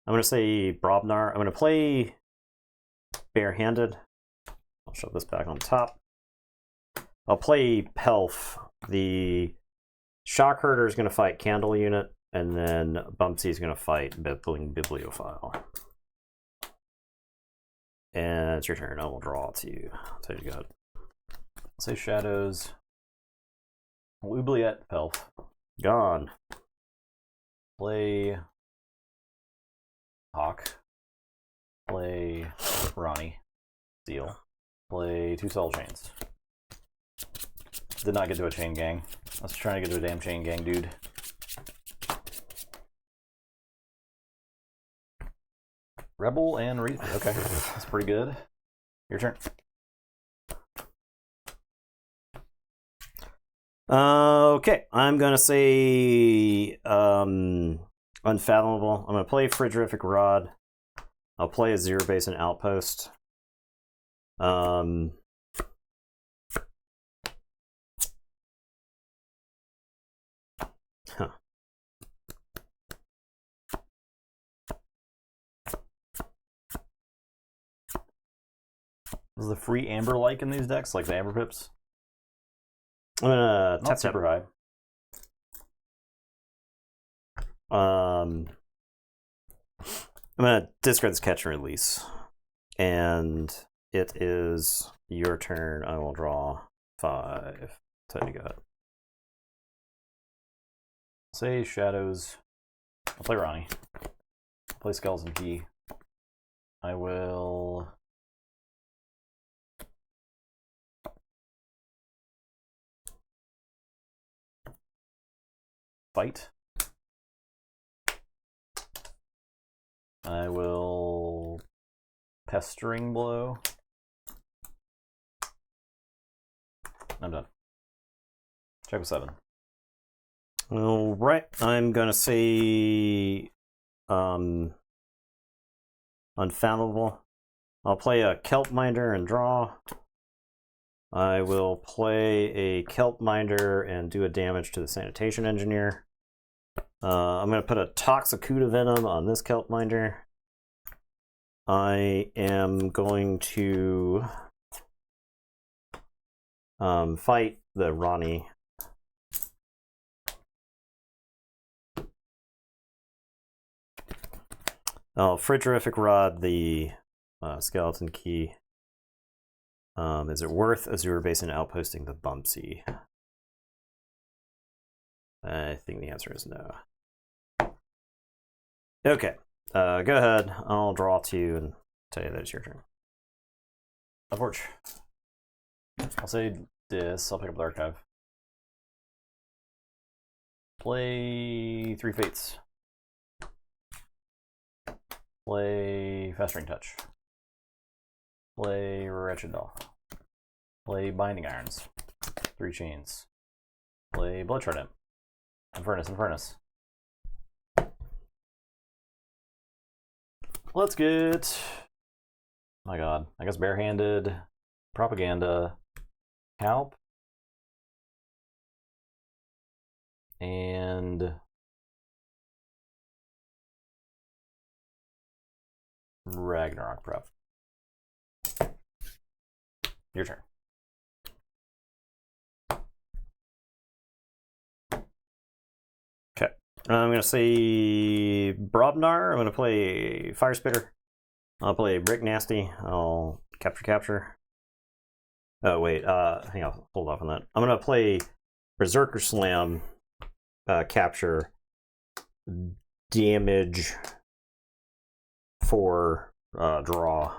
going to say Brobnar. I'm going to play Barehanded. I'll shove this back on top. I'll play Pelf. The Shock Herder is going to fight Candle Unit, and then Bumpsy is going to fight Bibliophile. And it's your turn. I will draw to you. So you got it. I'll say Shadows. Oubliette Pelf. Gone. Play Hawk. Play Ronnie. Steel. Play 2 Soul Chains. Did not get to a chain gang. I was trying to get to a damn chain gang, dude. Rebel and Wreath. Okay, that's pretty good. Your turn. Okay, I'm gonna say Unfathomable. I'm gonna play Frigorific Rod. I'll play a Zero Base and Outpost. Is the free Amber like in these decks, like the Amber Pips? I'm gonna Not super high. I'm gonna discard this catch and release, and it is your turn. I will draw 5. Tell you to go ahead. Say Shadows. I'll play Ronnie. I'll play Skeleton Key. I will fight. I will Pestering Blow. I'm done. Check with 7. All right, I'm gonna say Unfathomable. I'll play a Kelp Minder and draw. I will play a Kelp Minder and do a damage to the Sanitation Engineer. I'm going to put a Toxicuda Venom on this Kelp Minder. I am going to fight the Ronnie. Frigorific Rod, the Skeleton Key. Is it worth Azure Base and outposting the Bumpsy? I think the answer is no. Okay, go ahead. I'll draw 2 and tell you that it's your turn. Upwatch. I'll say this. I'll pick up the archive. Play 3 Fates. Play Festering Touch. Play Wretched Doll. Play Binding Irons. 3 chains. Play Blood Trident. Infernus. Let's get... Oh my god. I guess Barehanded, Propaganda, Calp, and Ragnarok Prep. Your turn. Okay. I'm going to say Brobnar. I'm going to play Fire Spitter. I'll play Brick Nasty. I'll capture. Oh, wait. Hang on. Hold off on that. I'm going to play Berserker Slam. Capture. Damage. 4. Draw.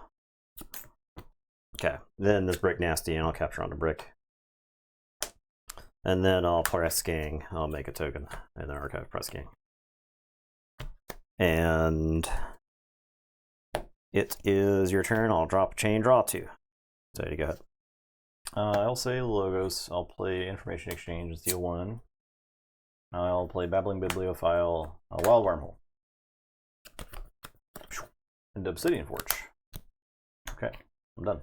Okay. Then this Brick Nasty, and I'll capture on the brick. And then I'll press gang. I'll make a token and then archive press gang. And it is your turn. I'll drop a chain, draw 2. So you go ahead. I'll say Logos. I'll play Information Exchange and steal 1. I'll play Babbling Bibliophile, Wild Wormhole, and Obsidian Forge. Okay, I'm done.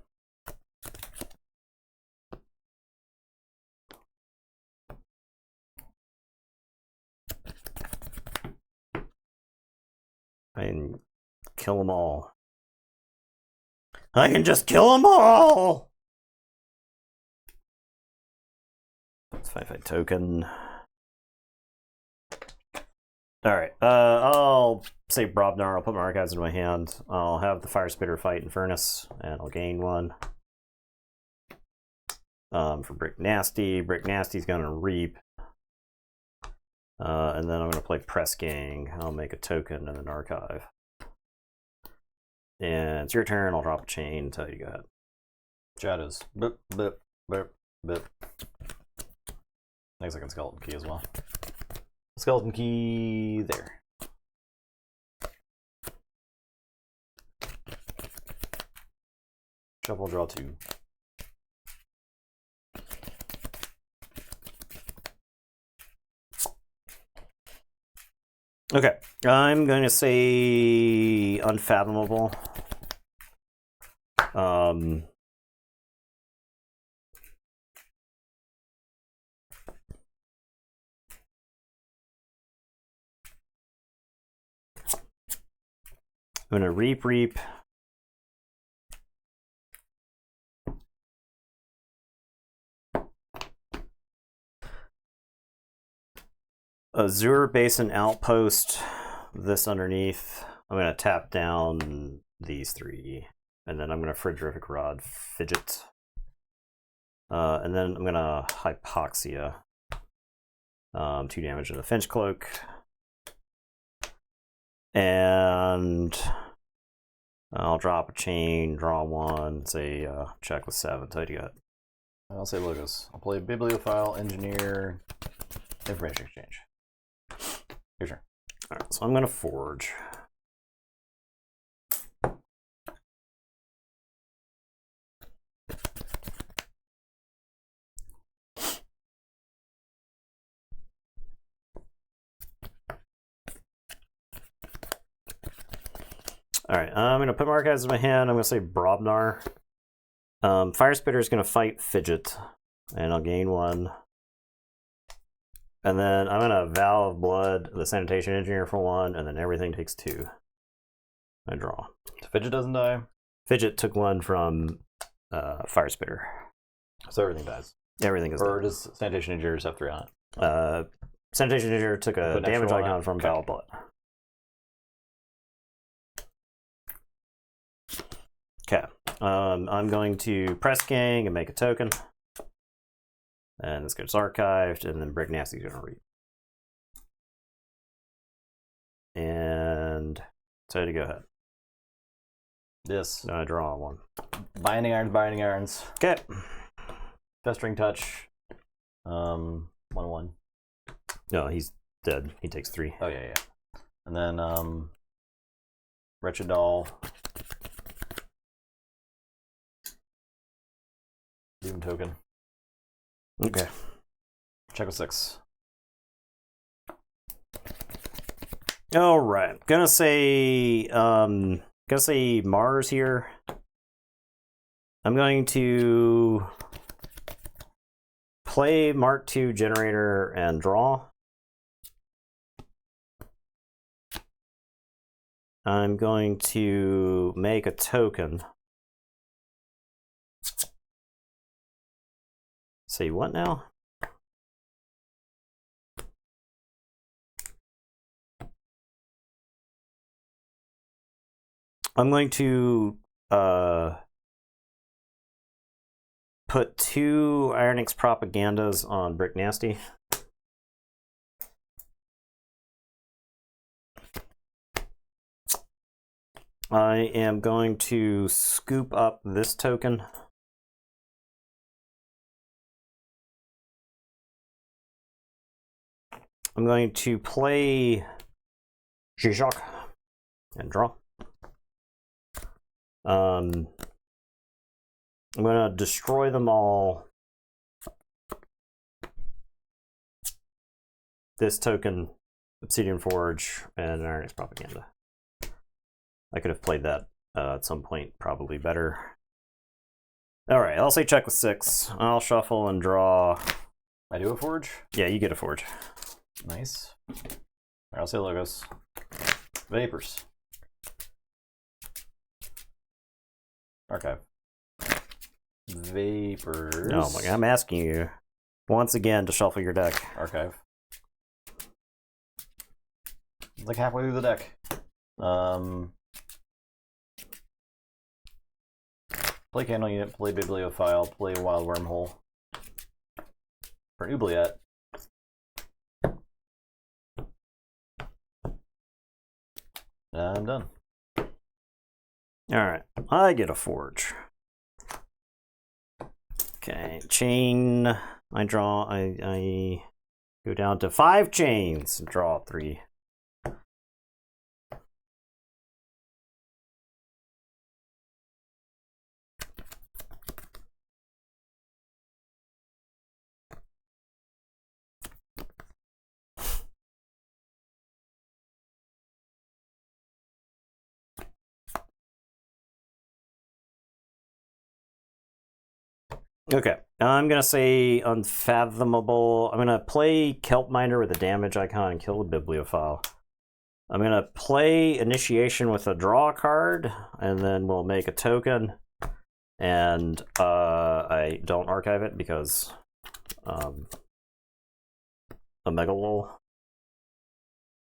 I can kill them all. I can just kill them all! Let's fight token. Alright, I'll say Brobnar. I'll put my archives in my hand. I'll have the Fire Spitter fight Infernus, and I'll gain 1. For Brick Nasty. Brick Nasty's gonna reap. And then I'm gonna play Press Gang. I'll make a token and then archive. And it's your turn. I'll drop a chain. Tell you go ahead. Shadows. Bip, bip, bip, bip. Next, I can Skeleton Key as well. Skeleton Key there. Shuffle, draw 2. Okay, I'm going to say Unfathomable. I'm going to reap. Azure Basin Outpost, this underneath. I'm going to tap down these 3. And then I'm going to Frigorific Rod, Fidget. And then I'm going to Hypoxia. 2 damage in the Finch Cloak. And I'll drop a chain, draw 1, say check with 7. So you got. I'll say Logos. I'll play Bibliophile, Engineer, Information Exchange. Your turn. Alright, so I'm going to Forge. Alright, I'm going to put my archives in my hand. I'm going to say Brobnar. Fire Spitter is going to fight Fidget, and I'll gain 1. And then I'm going to Vow of Blood, the Sanitation Engineer for 1, and then everything takes 2. I draw. Fidget doesn't die? Fidget took 1 from Fire Spitter. So everything dies? Everything is Or dead. does Sanitation Engineers have 3 on it? Sanitation Engineer took a damage icon from Vow of Blood. Okay. I'm going to Press Gang and make a token. And this gets archived, and then Brick Nasty's going to read. And so to go ahead. Yes. I draw 1. Binding Irons. Okay. Festering Touch. 1/1. No, he's dead. He takes 3. Oh, yeah. And then, Wretched Doll. Doom token. Okay. Check with 6. All right. Gonna say Mars here. I'm going to play Mark II generator and draw. I'm going to make a token. Say what now? I'm going to put 2 Iron X propagandas on Brick Nasty. I am going to scoop up this token. I'm going to play Zizak and draw. I'm going to destroy them all. This token, Obsidian Forge, and Iron X Propaganda. I could have played that at some point, probably better. Alright, I'll say check with 6. I'll shuffle and draw. I do a forge? Yeah, you get a forge. Nice. Alright, I'll say logos. Vapors. Archive. Vapors. Oh my god, I'm asking you once again to shuffle your deck. Archive. It's like halfway through the deck. Play Candle Unit, play Bibliophile, play Wild Wormhole. For Oubliette. I'm done. Alright, I get a forge. Okay, chain. I draw, I go down to 5 chains, draw 3. Okay, I'm gonna say Unfathomable. I'm gonna play Kelp Miner with a damage icon and kill the Bibliophile. I'm gonna play Initiation with a draw card, and then we'll make a token. And I don't archive it because a Megalol.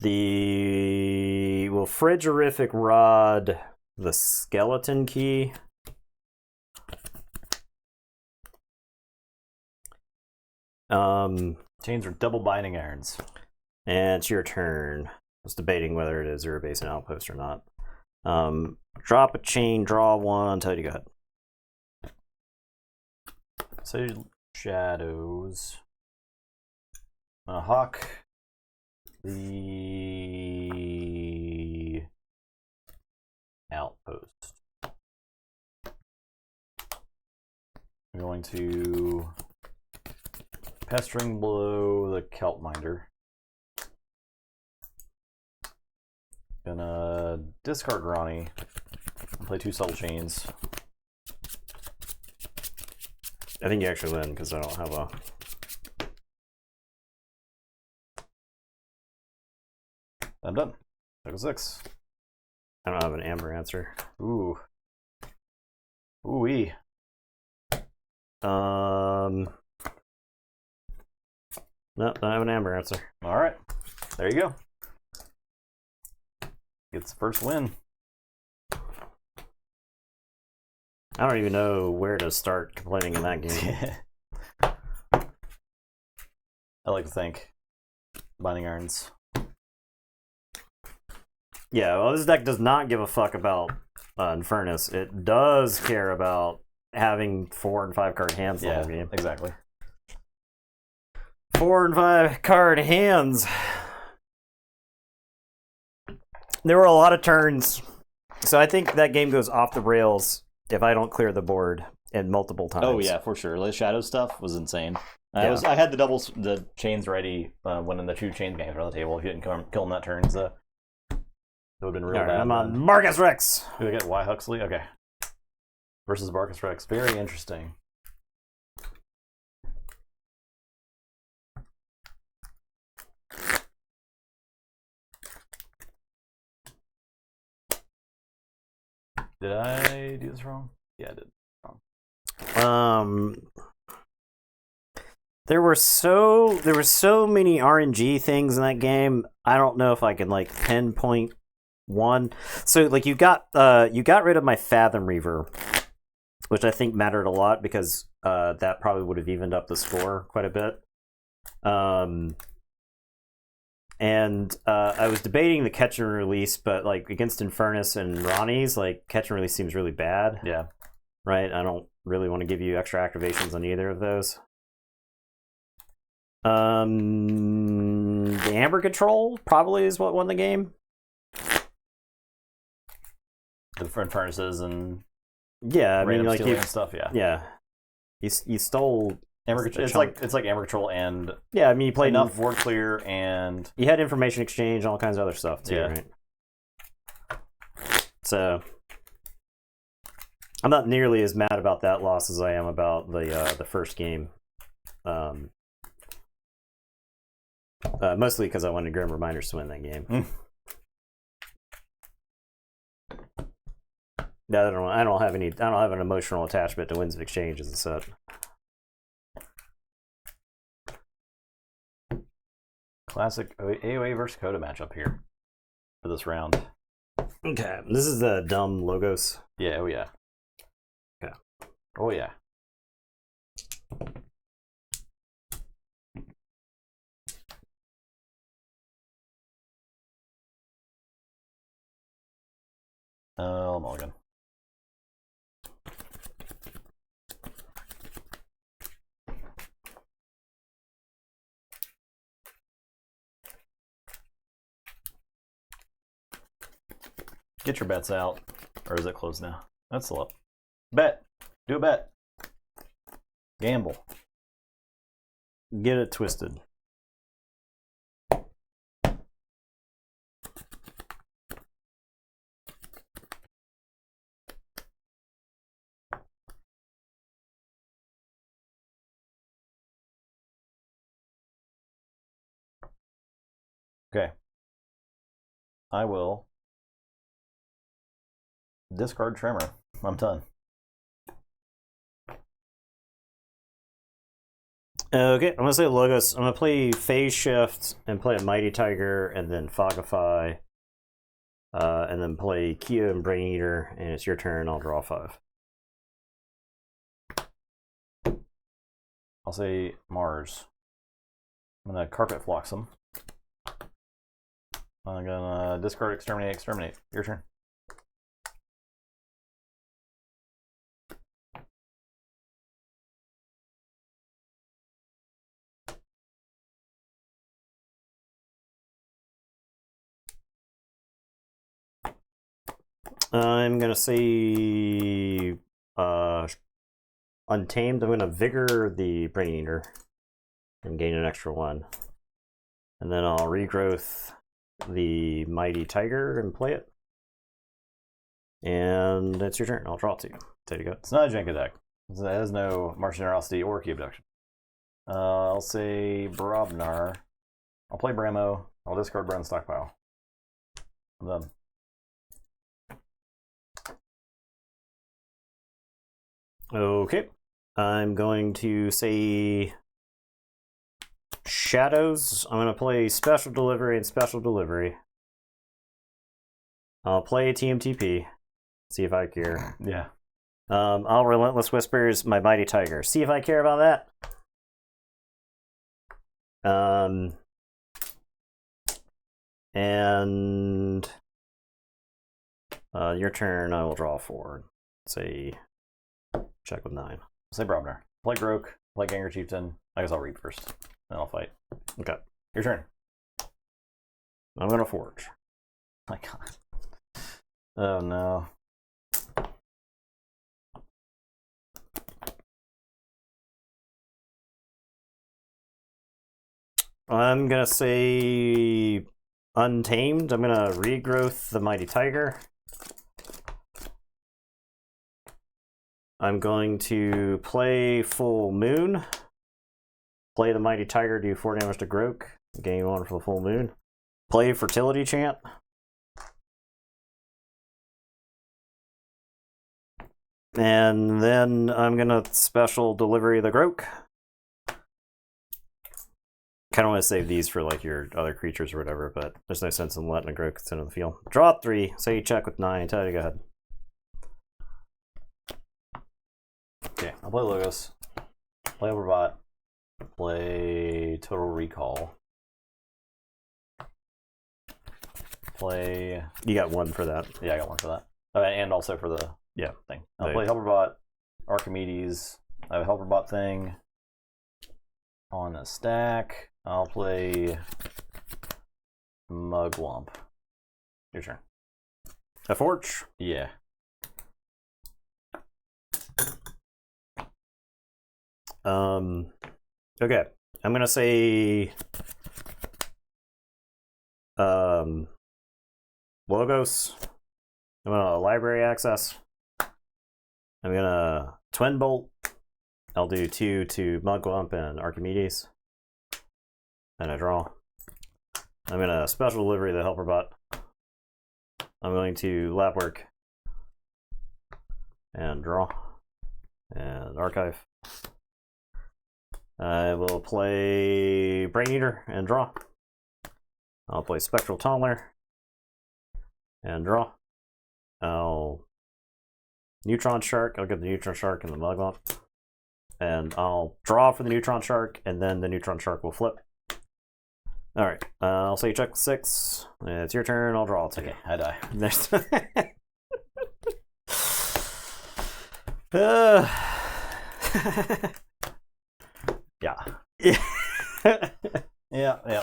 The Frigorific Rod, the Skeleton Key. Chains are double binding irons. And it's your turn. I was debating whether it is a base and outpost or not. Drop a chain, draw 1, tell you to go ahead. So shadows. Hawk. The outpost. I'm going to Pestering Blow the Kelp Minder. Gonna discard Ronnie and play 2 Subtle Chains. I think you actually win because I don't have a... I'm done. Check a 6. I don't have an Amber answer. Ooh. Ooh-wee. No, don't have an Amber answer. Alright. There you go. Gets the first win. I don't even know where to start complaining in that game. I like to think. Binding Irons. Yeah, well, this deck does not give a fuck about Infernus. It does care about having 4 and 5 card hands the whole game. Exactly. 4 and 5 card hands. There were a lot of turns. So I think that game goes off the rails if I don't clear the board. and multiple times. Oh yeah, for sure. The shadow stuff was insane. Yeah. I had the chains ready when the 2 chain games were on the table. If you didn't kill them that turn, so it would have been real bad. I'm on Marcus Rex. Do I get Y Huxley? Okay. Versus Marcus Rex. Very interesting. Did I do this wrong? Yeah, I did. There were so many RNG things in that game. I don't know if I can like pinpoint one. So like you got rid of my Fathom Reaver, which I think mattered a lot because that probably would have evened up the score quite a bit. And I was debating the catch and release, but like against Infernus and Ronnie's, like catch and release seems really bad. Yeah. Right? I don't really want to give you extra activations on either of those. The Amber Control probably is what won the game. The Infernus's and yeah, I mean like and stuff. Yeah. Yeah. You stole. It's like Amber Control and yeah, I mean you played enough Ward Clear and you had information exchange and all kinds of other stuff too, right? So I'm not nearly as mad about that loss as I am about the first game. Mostly because I wanted Grim Reminders to win that game. No, I don't have an emotional attachment to Winds of Exchange as a set. Classic AOA versus Coda matchup here for this round. Okay, this is the dumb logos. Yeah, oh yeah. Okay. Oh yeah. Mulligan. Get your bets out. Or is it closed now? That's still up. Bet. Do a bet. Gamble. Get it twisted. Okay. I will discard Tremor. I'm done. Okay, I'm gonna say logos. I'm gonna play Phase Shift and play a Mighty Tiger and then Fogify. And then play Kia and Brain Eater, and it's your turn. I'll draw 5. I'll say Mars. I'm gonna Carpet Flux them. I'm gonna discard Exterminate, Exterminate. Your turn. I'm gonna say Untamed. I'm gonna Vigor the Brain Eater and gain an extra 1. And then I'll Regrowth the Mighty Tiger and play it. And it's your turn. I'll draw 2. There you go. It's not a Jenka deck. It has no Martian Generosity or Key Abduction. I'll say Brobnar. I'll play Bramo. I'll discard Brown Stockpile. I'm done. Okay. I'm going to say Shadows. I'm going to play Special Delivery and Special Delivery. I'll play TMTP. See if I care. Yeah. I'll Relentless Whispers my Mighty Tiger. See if I care about that. And your turn. I will draw 4. Say check with 9. Say Brobnar. Play Groke. Play Ganger Chieftain. I guess I'll read first. Then I'll fight. Okay. Your turn. I'm gonna Forge. My God. Oh no. I'm gonna say Untamed. I'm gonna regrowth the Mighty Tiger. I'm going to play Full Moon. Play the Mighty Tiger, do 4 damage to Groke. Gain 1 for the Full Moon. Play Fertility Chant. And then I'm gonna special delivery the Groke. Kind of want to save these for like your other creatures or whatever, but there's no sense in letting a Groke sit in the field. Draw 3. Say you check with 9. Tell you go ahead. Okay, I'll play Logos. Play Overbot. Play Total Recall. Play. You got 1 for that. Yeah, I got 1 for that. And also for the thing. I'll play Helperbot, Archimedes. I have a Helperbot thing on a stack. I'll play Mugwump. Your turn. A Forge? Yeah. Okay. I'm gonna say Logos. I'm gonna library access. I'm gonna Twin Bolt. I'll do 2 to Mugwump and Archimedes. And I draw. I'm gonna special delivery the Helperbot. I'm going to lab work. And draw. And archive. I will play Brain Eater and draw. I'll play Spectral Tunneler and draw. I'll Neutron Shark. I'll get the Neutron Shark and the Mugwump. And I'll draw for the Neutron Shark, and then the Neutron Shark will flip. Alright, I'll say check 6. It's your turn, I'll draw 2. Okay, I die. Yeah. Yeah.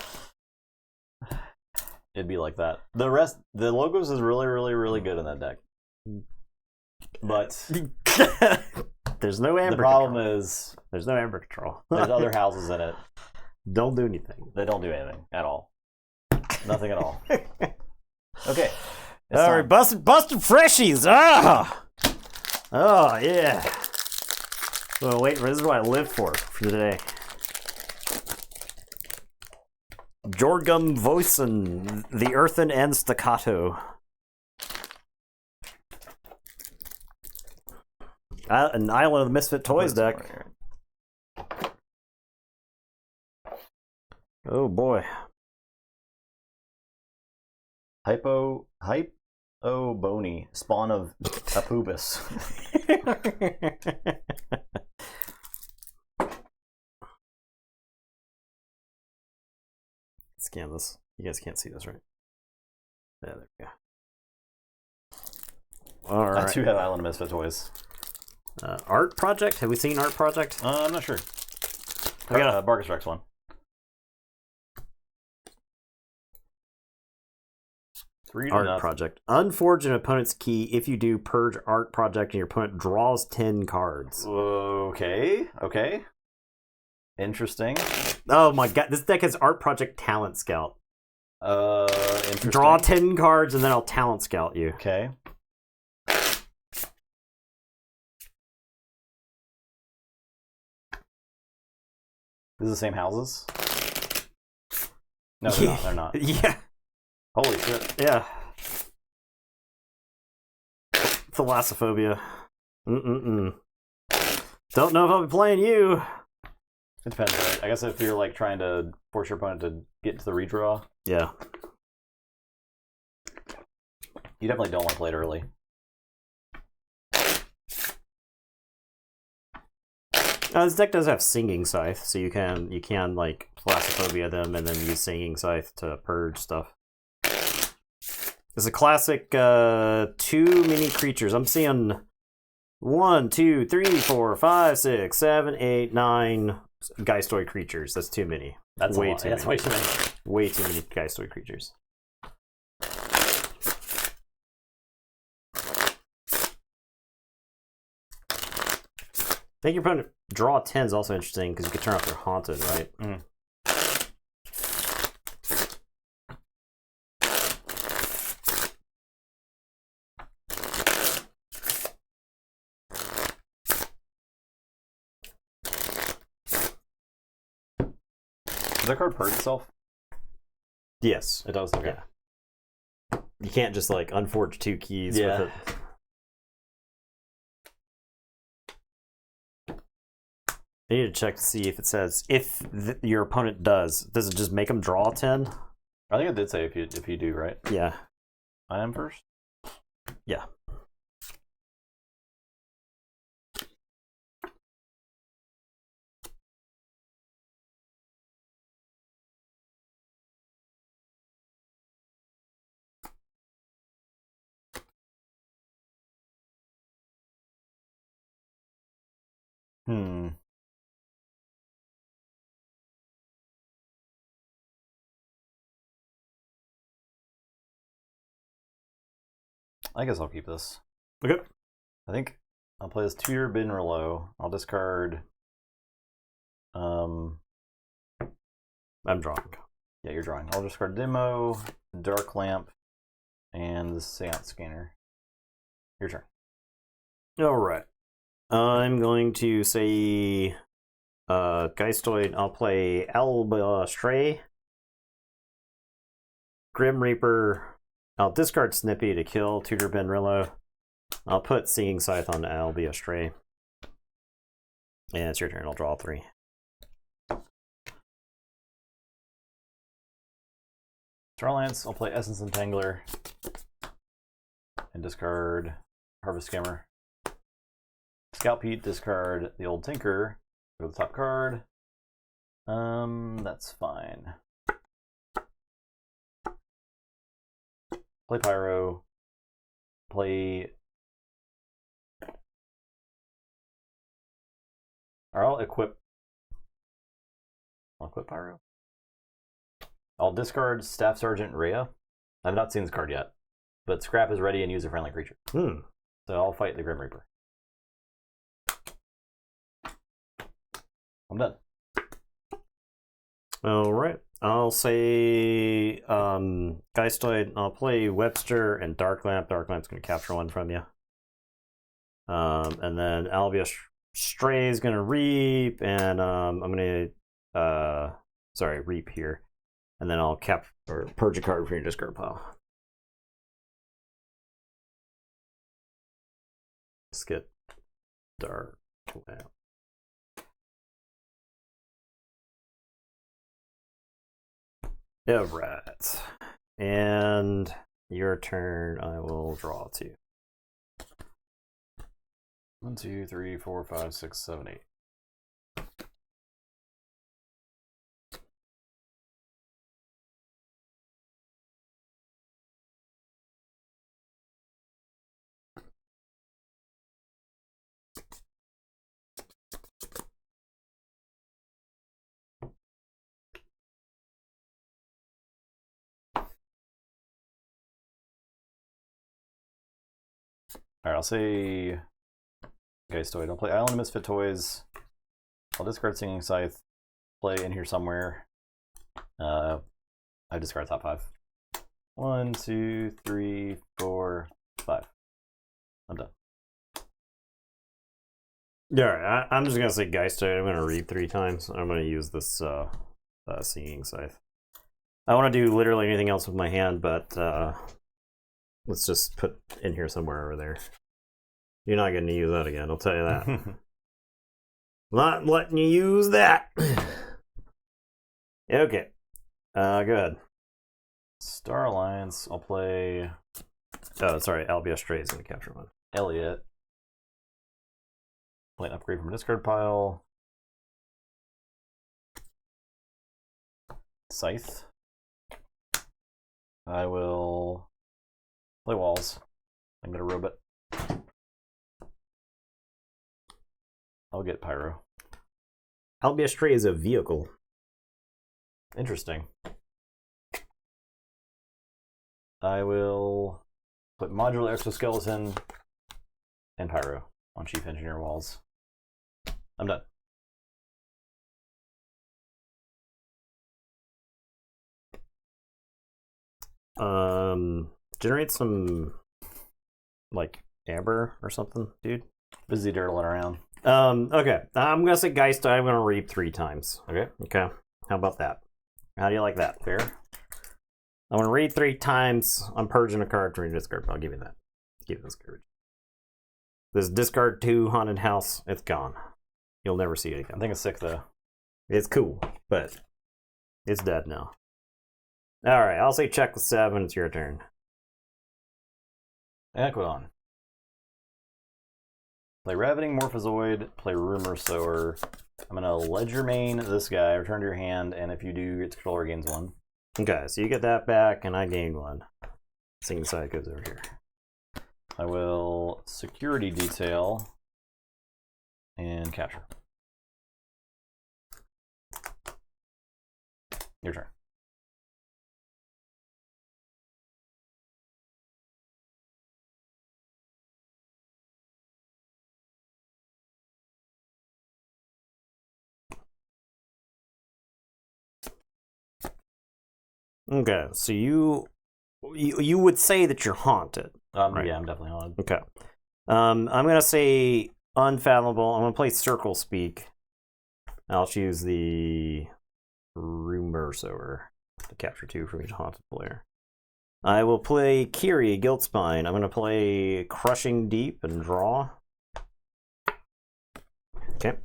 It'd be like that. The Logos is really good in that deck. But there's no Amber. The problem control. is there's no Amber control. There's other houses in it. Don't do anything. They don't do anything at all. Nothing at all. Okay. All right, busted freshies. Oh yeah. Well, wait, this is what I live for today. Jorgum Voicen, the Earthen and Staccato. An Island of the Misfit Toys deck. Oh boy. Hypo Bony, spawn of Apubis. Scan this. You guys can't see this, right? Yeah, there we go. All right. I do have Island of Misfit Toys. Art Project? Have we seen Art Project? I'm not sure. I got a Bargus Rex one. 3 Art Project. Unforge an opponent's key. If you do, purge Art Project and your opponent draws 10 cards. Okay. Interesting. Oh my god, this deck has Art Project Talent Scout. Interesting. Draw 10 cards and then I'll Talent Scout you. Okay. These are the same houses? No, they're not. Yeah. Holy shit. Yeah. Thalassophobia. Don't know if I'll be playing you. It depends, right? I guess if you're like trying to force your opponent to get into the redraw. Yeah. You definitely don't want to play it early. This deck does have Singing Scythe, so you can like Thalassophobia them and then use Singing Scythe to purge stuff. It's a classic 2 mini creatures. I'm seeing 1, 2, 3, 4, 5, 6, 7, 8, 9 Geistoid creatures. That's too many. That's way too many. way too many. Way too many Geistoid creatures. I think your opponent draw 10 is also interesting because you can turn off their Haunted, right? Does that card purge itself? Yes. It does, okay. Yeah. You can't just like unforge 2 keys with it. I need to check to see if it says if your opponent does it just make them draw 10? I think it did say if you do, right? Yeah. I am first? Yeah. I guess I'll keep this. Okay. I think I'll play this Tutor Bin Relow. I'll discard. I'm drawing. Yeah, you're drawing. I'll discard Demo, Dark Lamp, and the Seance Scanner. Your turn. All right. I'm going to say Geistoid. I'll play Alba Stray. Grim Reaper. I'll discard Snippy to kill Tutor Benrillo. I'll put Singing Scythe on Alba Stray. And it's your turn. I'll draw 3. Starlance, I'll play Essence Entangler and discard Harvest Scammer. Scout Pete, discard the Old Tinker. Go to the top card. That's fine. Play Pyro. Play. Or I'll equip Pyro. I'll discard Staff Sergeant Rhea. I've not seen this card yet, but Scrap is ready and use a friendly creature. So I'll fight the Grim Reaper. I'm done. All right. I'll say Geistoid. I'll play Webster and Dark Lamp. Dark Lamp's going to capture 1 from you. And then Albion Stray is going to Reap, and I'm going to Reap here. And then I'll purge a card from your discard pile. Let's get Dark Lamp. Yeah, right. And your turn, I will draw 2. 1, 2, 3, 4, 5, 6, 7, 8. Alright, I'll say Geistoid. I'll play Island of Misfit Toys. I'll discard Singing Scythe. Play in here somewhere. I discard top 5. 1, 2, 3, 4, 5. I'm done. Yeah, I'm just going to say Geistoid. I'm going to read 3 times. I'm going to use this Singing Scythe. I want to do literally anything else with my hand, but let's just put in here somewhere over there. You're not going to use that again, I'll tell you that. Not letting you use that. Okay. Go ahead. Star Alliance, I'll play... Oh, sorry, Albia Stray is going to capture 1. Elliot. Play an upgrade from a discard pile. Scythe. I will play Walls. I'm going to robot. I'll get Pyro. Albia Stray is a vehicle. Interesting. I will put Modular Exoskeleton and Pyro on Chief Engineer Walls. I'm done. Generate some, like, amber or something, dude. Busy dirtling around. Okay. I'm gonna say Geist. I'm gonna reap 3 times. Okay. Okay. How about that? How do you like that? Fair. I'm gonna read 3 times. I'm purging a card from your discard. I'll give you that. Give this courage. This discard 2 haunted house. It's gone. You'll never see it again. I think it's sick though. It's cool, but it's dead now. All right, I'll say check the 7. It's your turn. Aquilon. Play Ravening Morphozoid. Play Rumor Sower. I'm gonna Ledger Main this guy. Return to your hand, and if you do, its controller gains 1. Okay, so you get that back, and I gain 1. Single side goes over here. I will Security Detail and Capture. Your turn. Okay, so you would say that you're haunted. Right. Yeah, I'm definitely haunted. Okay. I'm gonna say Unfathomable. I'm gonna play Circle Speak. I'll choose the Rumor Sower to capture 2 from each haunted player. I will play Kiri, Guiltspine. I'm gonna play Crushing Deep and draw. Okay.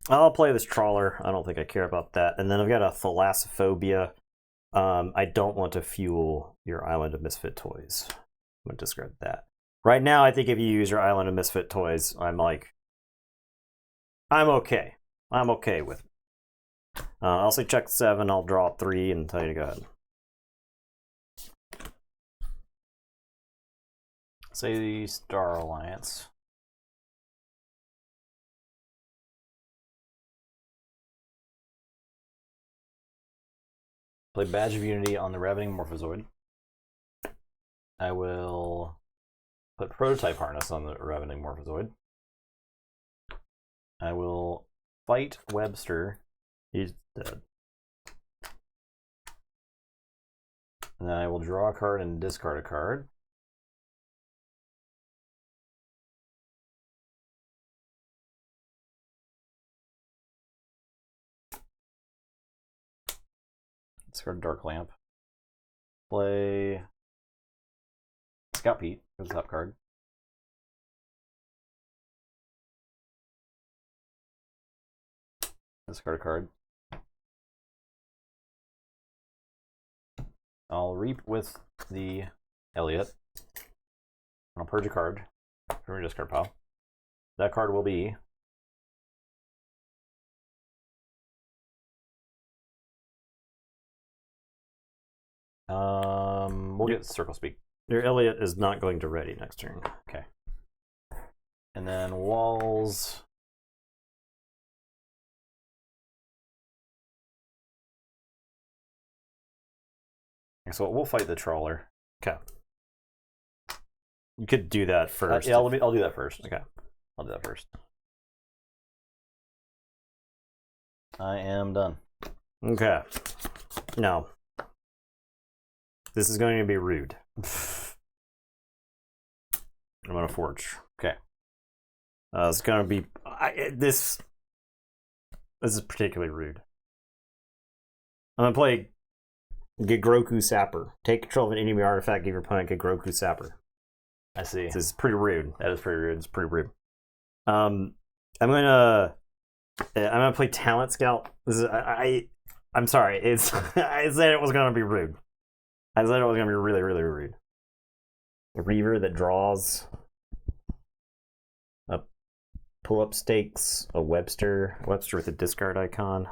I'll play this Trawler. I don't think I care about that. And then I've got a Thalassophobia. I don't want to fuel your Island of Misfit Toys. I'm going to discard that. Right now, I think if you use your Island of Misfit Toys, I'm okay. I'm okay with it. I'll say check 7. I'll draw 3 and tell you to go ahead. Say the Star Alliance. Play Badge of Unity on the Ravening Morphozoid. I will put Prototype Harness on the Ravening Morphozoid. I will fight Webster. He's dead. And then I will draw a card and discard a card. Discard Dark Lamp. Play Scout Pete for the top card. Discard a card. I'll Reap with the Elliot. I'll purge a card from your discard pile. That card will be we'll get Circle Speak. Your Elliot is not going to ready next turn. Okay. And then Walls. So we'll fight the Trawler. Okay. You could do that first. Yeah, I'll do that first. Okay. I'll do that first. I am done. Okay. Now, this is going to be rude. I'm going to forge. Okay. It's going to be... This is particularly rude. I'm going to play Gigroku Sapper. Take control of an enemy artifact, give your opponent Gigroku Sapper. I see. This is pretty rude. That is pretty rude. It's pretty rude. I'm gonna play Talent Scout. This is, I'm sorry. It's I said it was gonna be rude. I said it was gonna be really, really rude. A Reaver that draws a pull-up stakes, a Webster with a discard icon.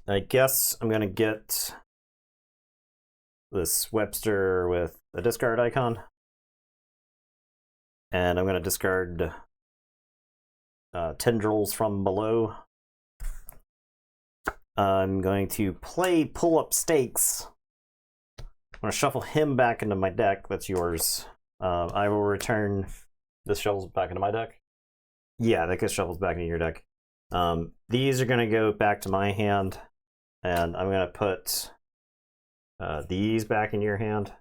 I guess I'm gonna get this Webster with a discard icon. And I'm gonna discard Tendrils from Below. I'm going to play Pull-Up Stakes. I'm gonna shuffle him back into my deck. That's yours. I will return... This shovels back into my deck? Yeah, that gets shovels back into your deck. These are gonna go back to my hand. And I'm going to put these back in your hand.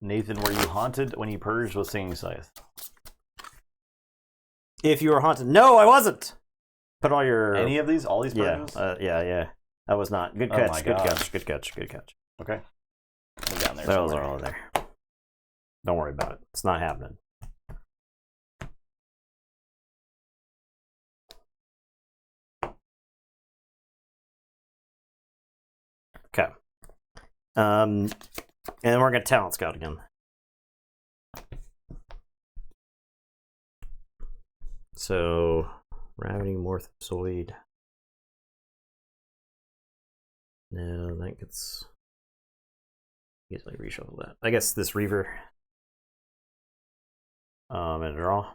Nathan, were you haunted when you purged with Singing Scythe? If you were haunted, no, I wasn't. Put all your all these purges? Yeah. I was not. Good catch. Good catch. Okay. Down there. Those are all there. Don't worry about it. It's not happening. Okay. And then we're gonna talent scout again. So, Ravening Morthozoid. No, that gets easily reshuffle that. I guess this Reaver. And draw.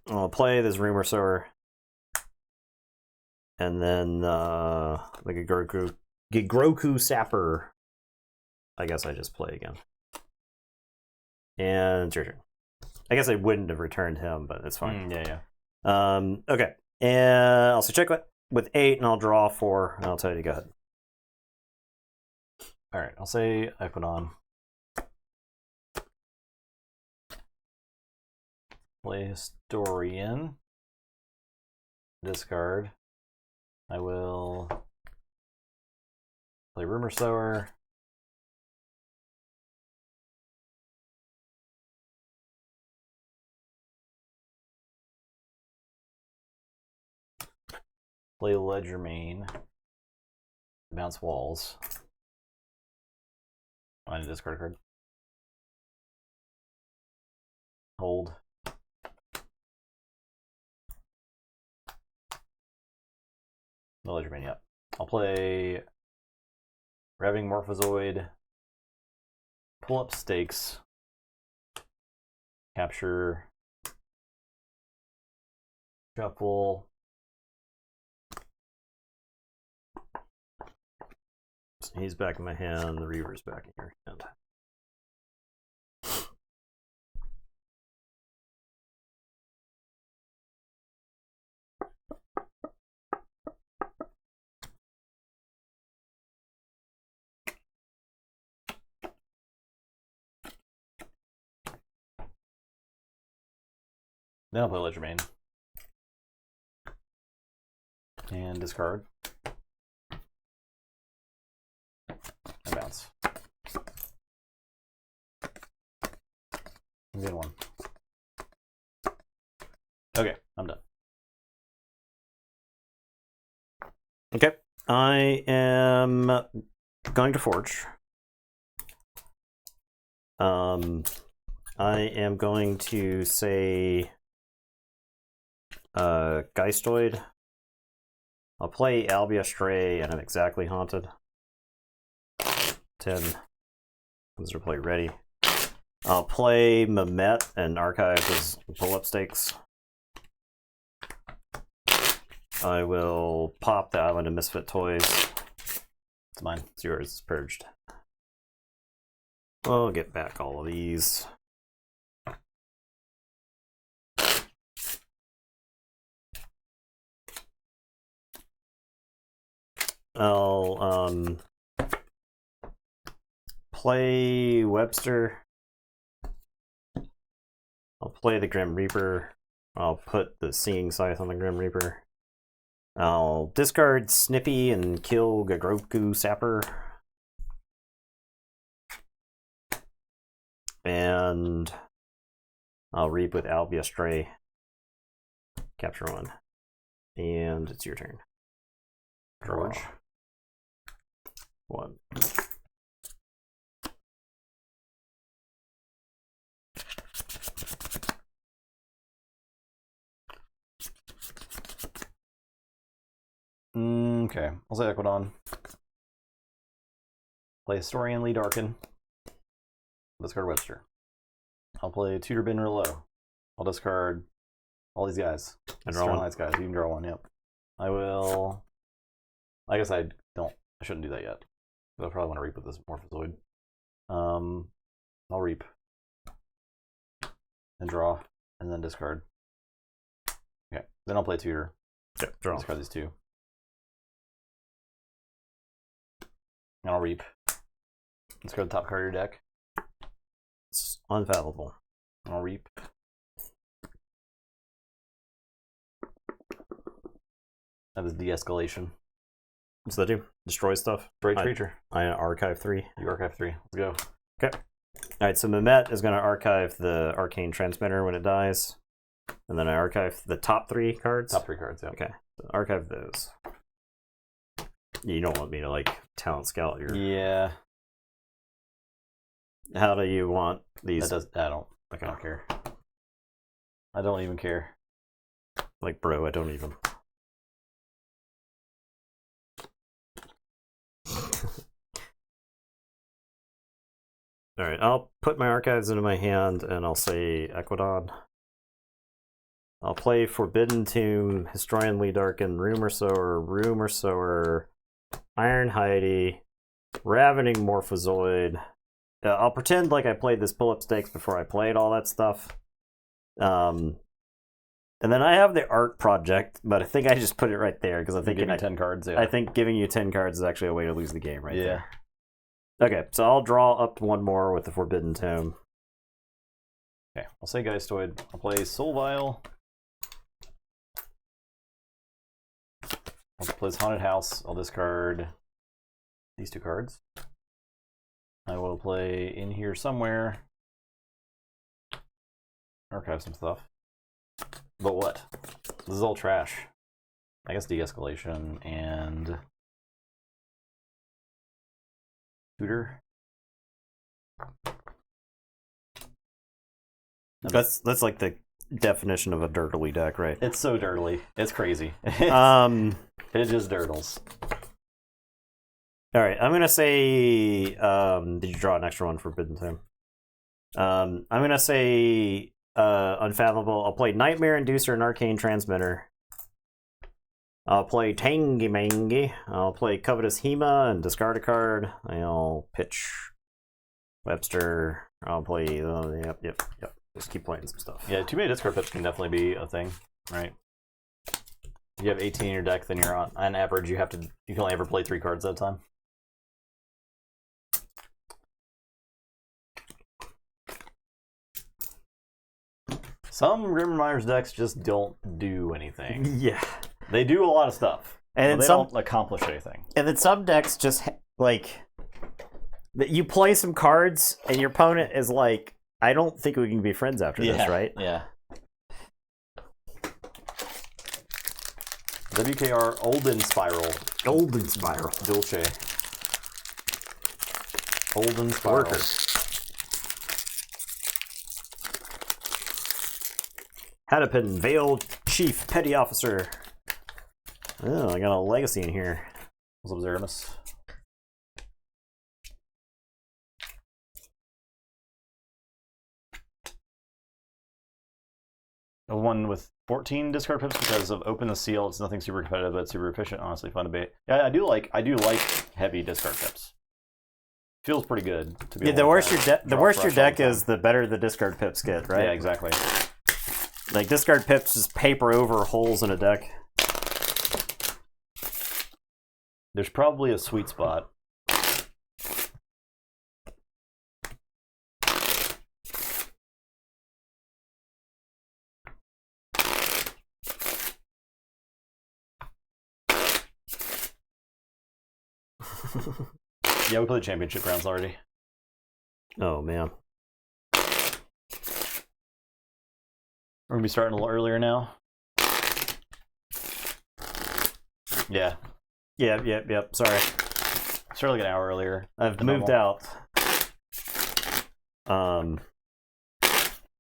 I'll play this Rumor Sower. And then the Gigroku Sapper. I guess I just play again. And it's your turn. I guess I wouldn't have returned him, but it's fine. Yeah. Okay. And I'll check with 8, and I'll draw 4, and I'll tell you to go ahead. All right. I'll say I put on. Play Historian. Discard. I will play Rumor Sower. Play Ledger Main. Bounce Walls. I need to discard a card. Hold. No Ledger Main yet. I'll play Raving Morphozoid. Pull up Stakes. Capture. Shuffle. He's back in my hand. The Reaver's back in your hand. Then I'll play Ledger Main. And discard. And bounce. I'm getting 1. Okay, I'm done. Okay. I am going to forge. I am going to say Geistoid. I'll play Albia Stray, and I'm exactly haunted. 10. Those are play ready. I'll play Mamet and archive as pull-up stakes. I will pop the Island of Misfit Toys. It's mine. It's yours. It's purged. I'll get back all of these. I'll play Webster. I'll play the Grim Reaper. I'll put the Singing Scythe on the Grim Reaper. I'll discard Snippy and kill Gigroku Sapper. And I'll reap with Albia Stray. Capture 1. And it's your turn. Draw. 1. Okay, I'll say Equidon. Play Historian, Lee Darkin. Discard Webster. I'll play Tutor Bin Rouleau. I'll discard all these guys. And draw 1. Lights guys. You can draw 1, yep. I will. I guess I shouldn't do that yet. But I probably want to reap with this Morphozoid. I'll reap. And draw. And then discard. Okay. Then I'll play Tutor. Yep, draw. Discard these 2. And I'll reap. Let's go to the top card of your deck. It's unfathomable. I'll reap. That is de-escalation. What's that do? Destroy stuff? Destroy creature. I archive 3. You archive 3. Let's go. Okay. Alright, so Mehmet is going to archive the Arcane Transmitter when it dies. And then I archive the top 3 cards? Top 3 cards, yeah. Okay. So archive those. You don't want me to, like, talent scout your... Yeah. How do you want these? I don't care. I don't even care. Like, bro, I don't even. Alright, I'll put my archives into my hand and I'll say Equidon. I'll play Forbidden Tomb, Historianly Darkened, Rumor Sower, Iron Heidi, Ravening Morphozoid. I'll pretend like I played this pull-up stakes before I played all that stuff. And then I have the art project, but I think I just put it right there because I think giving 10 cards. Yeah. I think giving you 10 cards is actually a way to lose the game right yeah. there. Okay, so I'll draw up one more with the Forbidden Tome. Okay, I'll say Geistoid. I'll play Soul Vial. I'll play this Haunted House. I'll discard these 2 cards. I will play in here somewhere. Archive some stuff. But what? This is all trash. I guess de-escalation and tutor. That's like the definition of a dirtily deck, right? It's so dirtily. It's crazy. It just dirtles. All right, I'm gonna say. Did you draw an extra one for Forbidden Tomb? I'm gonna say Unfathomable. I'll play Nightmare Inducer and Arcane Transmitter. I'll play Tangy Mangy. I'll play Covetous Hema and discard a card. I'll pitch Webster. I'll play. Yep. Just keep playing some stuff. Yeah, too many discard pips can definitely be a thing, right? If you have 18 in your deck, then you're on average. You can only ever play 3 cards at a time. Some Grimmir's decks just don't do anything. Yeah, they do a lot of stuff, and they don't accomplish anything. And then some decks just like you play some cards, and your opponent is like, "I don't think we can be friends after this," right? Yeah. WKR Olden Spiral. Golden Spiral. Dulce. Olden Spiral. Worker. Hadapin, Veiled Chief, Petty Officer. Oh, I got a legacy in here. What's up, Zeramus? A one with 14 discard pips because of Open the Seal. It's nothing super competitive, but super efficient. Honestly, fun to bait. Yeah, I do like heavy discard pips. Feels pretty good to be. Yeah, the worse your deck is, the better the discard pips get, right? Yeah, exactly. Like discard pips just paper over holes in a deck. There's probably a sweet spot. Yeah, we played championship rounds already. Oh man. We're gonna be starting a little earlier now. Yeah. Yep. Sorry. Started like an hour earlier. I've moved out. Our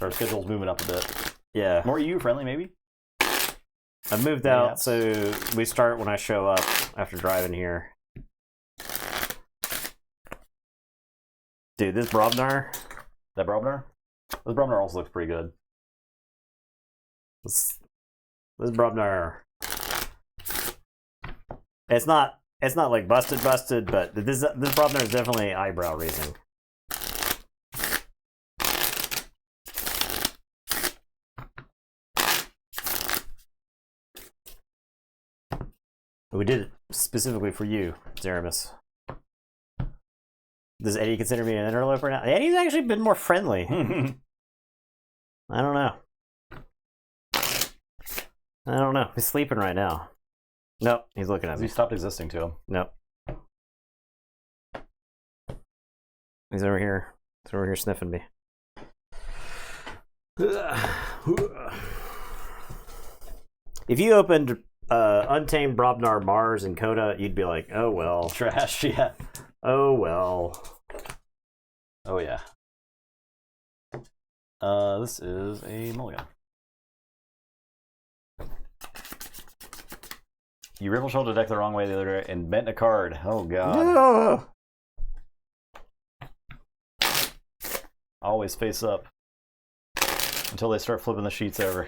schedule's moving up a bit. Yeah. More EU friendly, maybe? I've moved out, so we start when I show up after driving here. Dude, this Brobnar. That Brobnar? This Brobnar also looks pretty good. This Brobnar. It's not like busted, but this Brobnar is definitely eyebrow raising. We did it specifically for you, Zeramus. Does Eddie consider me an interloper now? Eddie's actually been more friendly. I don't know. I don't know. He's sleeping right now. Nope, he's looking at me. He stopped existing to him. Nope. He's over here. He's over here sniffing me. If you opened Untamed Brobnar Mars and Coda, you'd be like, oh well. Trash, yeah. Oh well. Oh yeah. This is a mulligan. You ripple shoulder the deck the wrong way the other day and bent a card. Oh god. Yeah. Always face up. Until they start flipping the sheets over.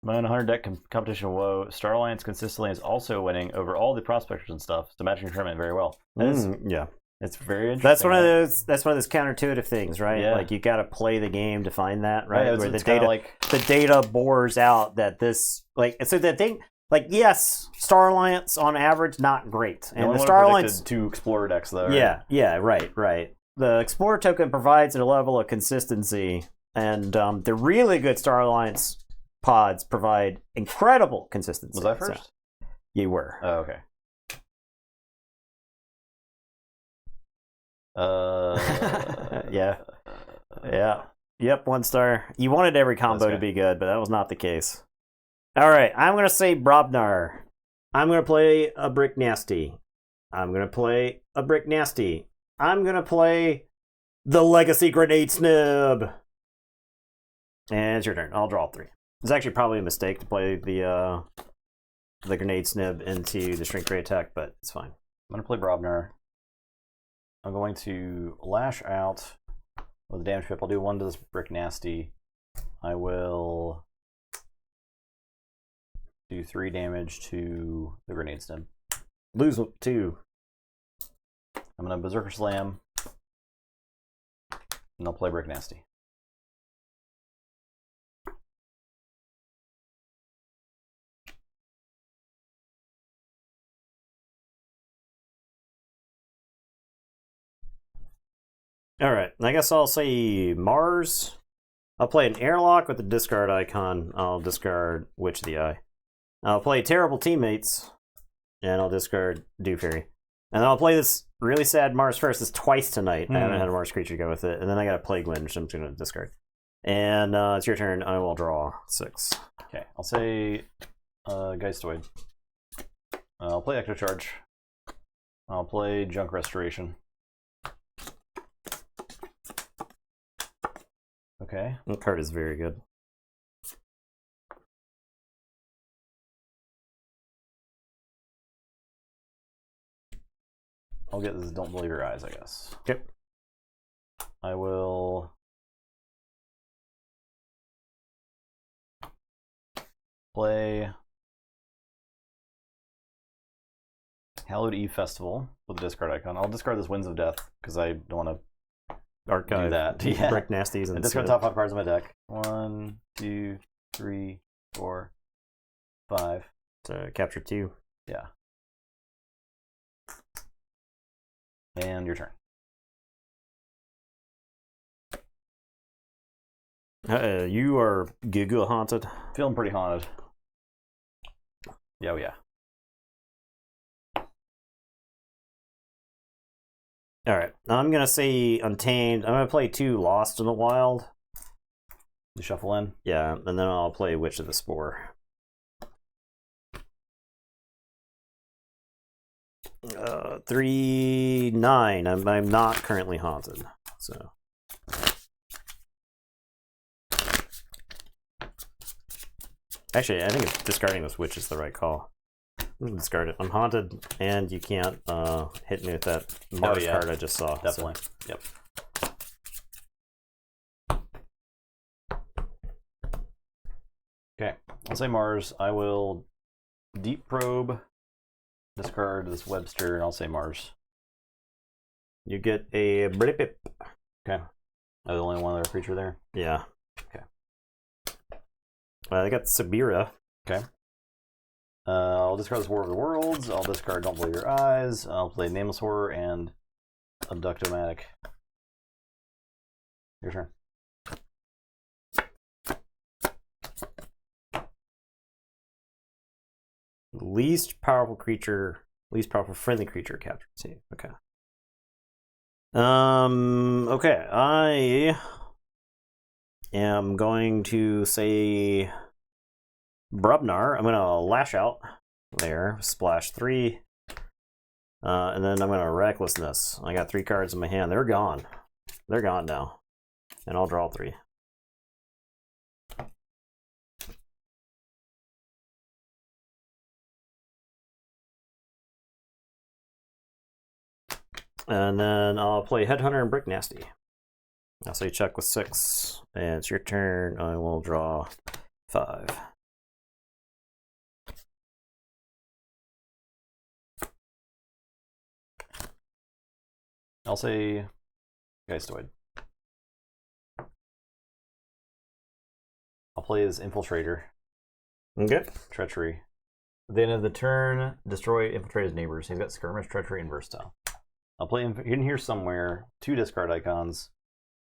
My own 100 deck competition, whoa. Star Alliance consistently is also winning over all the prospectors and stuff. So matching your tournament very well. Yeah. It's very interesting. That's one of those counterintuitive things, right? Yeah. Like you got to play the game to find that, right? Yeah, where it's the data bores out that this so the thing yes, Star Alliance on average not great, and the Star Alliance 2 Explorer decks though. Right? Yeah, right. The Explorer token provides a level of consistency, and the really good Star Alliance pods provide incredible consistency. Was I first? So, you were. Oh, okay. Yep, 1 star. You wanted every combo to be good, but that was not the case. All right, I'm going to say Brobnar. I'm going to play a Brick Nasty. I'm going to play a Brick Nasty. I'm going to play the Legacy Grenade Snib. And it's your turn. I'll draw 3. It's actually probably a mistake to play the Grenade Snib into the Shrink Ray attack, but it's fine. I'm going to play Brobnar. I'm going to lash out with a damage pip. I'll do 1 to this Brick Nasty. I will do 3 damage to the Grenade Snib. Lose 2. I'm going to Berserker Slam. And I'll play Brick Nasty. Alright, I guess I'll say Mars. I'll play an Airlock with the discard icon. I'll discard Witch of the Eye. I'll play Terrible Teammates, and I'll discard Dew Fairy. And then I'll play this really sad Mars first. It's twice tonight. I haven't had a Mars creature go with it. And then I got a Plague Wind, which I'm just going to discard. And it's your turn. I will draw 6. Okay, I'll say Geistoid. I'll play Ecto Charge. I'll play Junk Restoration. Okay. That card is very good. I'll get this Don't Believe Your Eyes, I guess. Okay. I will play Hallowed Eve Festival with the discard icon. I'll discard this Winds of Death because I don't want to Archive do that. Yeah. Brick Nasties and discard top 5 cards in my deck. 1, 2, 3, 4, 5. To capture 2. Yeah. And your turn. You are Giga haunted. Feeling pretty haunted. Yeah, oh yeah. Alright, I'm going to say Untamed. I'm going to play 2 Lost in the Wild. You shuffle in? Yeah, and then I'll play Witch of the Spore. 3, 9. I'm not currently haunted, so. Actually, I think discarding this Witch is the right call. Discard it. I'm haunted, and you can't hit me with that Mars card I just saw. Definitely. So. Yep. Okay, I'll say Mars. I will Deep Probe, discard this Webster, and I'll say Mars. You get a Blipip. Okay. Oh, the only one other creature there? Yeah. Okay. I got Sabira. Okay. I'll discard this War of the Worlds. I'll discard Don't Believe Your Eyes. I'll play Nameless Horror and Abductomatic. Your turn. Least powerful friendly creature captured. See, okay. Okay, I am going to say Brubnar. I'm gonna lash out there, splash 3, and then I'm gonna recklessness. I got 3 cards in my hand. They're gone. They're gone now, and I'll draw 3. And then I'll play Headhunter and Brick Nasty. I'll say check with 6, and it's your turn. I will draw 5. I'll say Geistoid. I'll play as Infiltrator. Okay. Treachery. At the end of the turn, destroy Infiltrator's neighbors. He's got Skirmish, Treachery, and Versatile. I'll play in here somewhere 2 discard icons.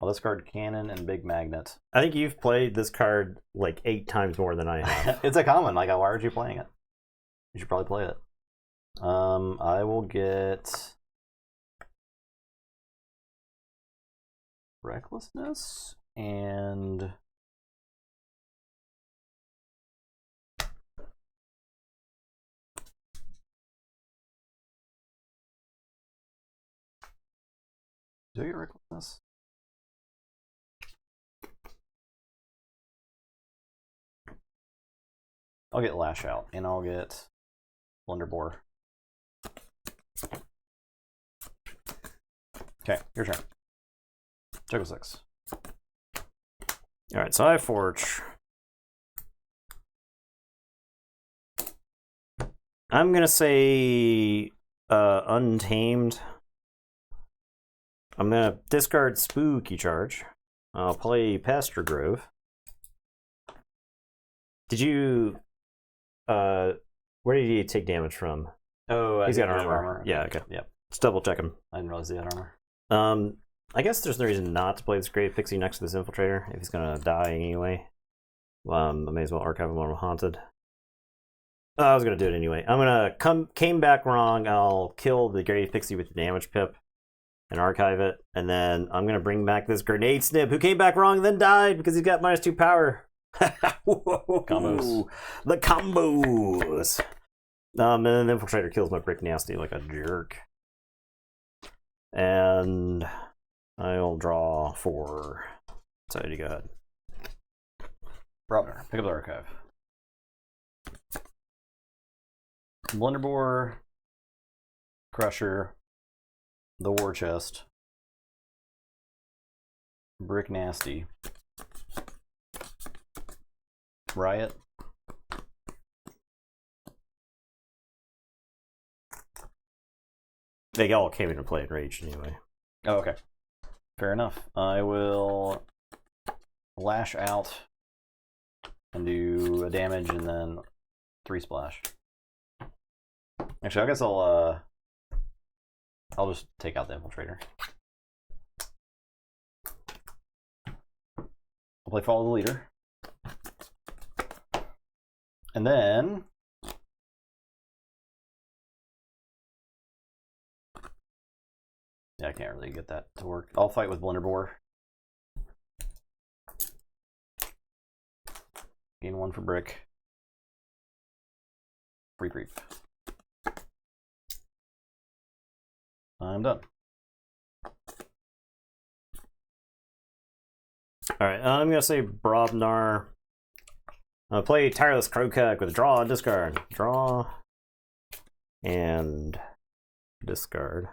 I'll discard Cannon and Big Magnet. I think you've played this card like 8 times more than I have. It's a common. Like, why aren't you playing it? You should probably play it. I will get Recklessness and do I get Recklessness? I'll get Lash Out, and I'll get Blunderbore. Okay, your turn. Check with 6. Alright, so I forge. I'm gonna say Untamed. I'm gonna discard Spooky Charge. I'll play Pasture Grove. Did you where did he take damage from? Oh, he's got armor. Yeah, okay. Yep. Let's double check him. I didn't realize he had armor. I guess there's no reason not to play this Grave Pixie next to this Infiltrator if he's gonna die anyway. I may as well archive him on Haunted. I was gonna do it anyway. I'm gonna came back wrong. I'll kill the Grave Pixie with the damage pip and archive it, and then I'm gonna bring back this Grenade Snip who came back wrong and then died because he's got -2 power. Combos. The combos. And then the Infiltrator kills my Brick Nasty like a jerk. And I'll draw 4. So you go ahead. Brother, pick up the archive. Blunderbore, Crusher, the War Chest, Brick Nasty, Riot, they all came into play in Rage anyway. Oh, okay. Fair enough. I will Lash Out and do a damage and then 3 splash. Actually, I guess I'll just take out the Infiltrator. I'll play Follow the Leader. And then yeah, I can't really get that to work. I'll fight with Blunderbore. Gain 1 for Brick. Free creep. I'm done. Alright, I'm gonna say Brobnar. I'll play Tireless Crocuck with draw and discard. Draw and discard.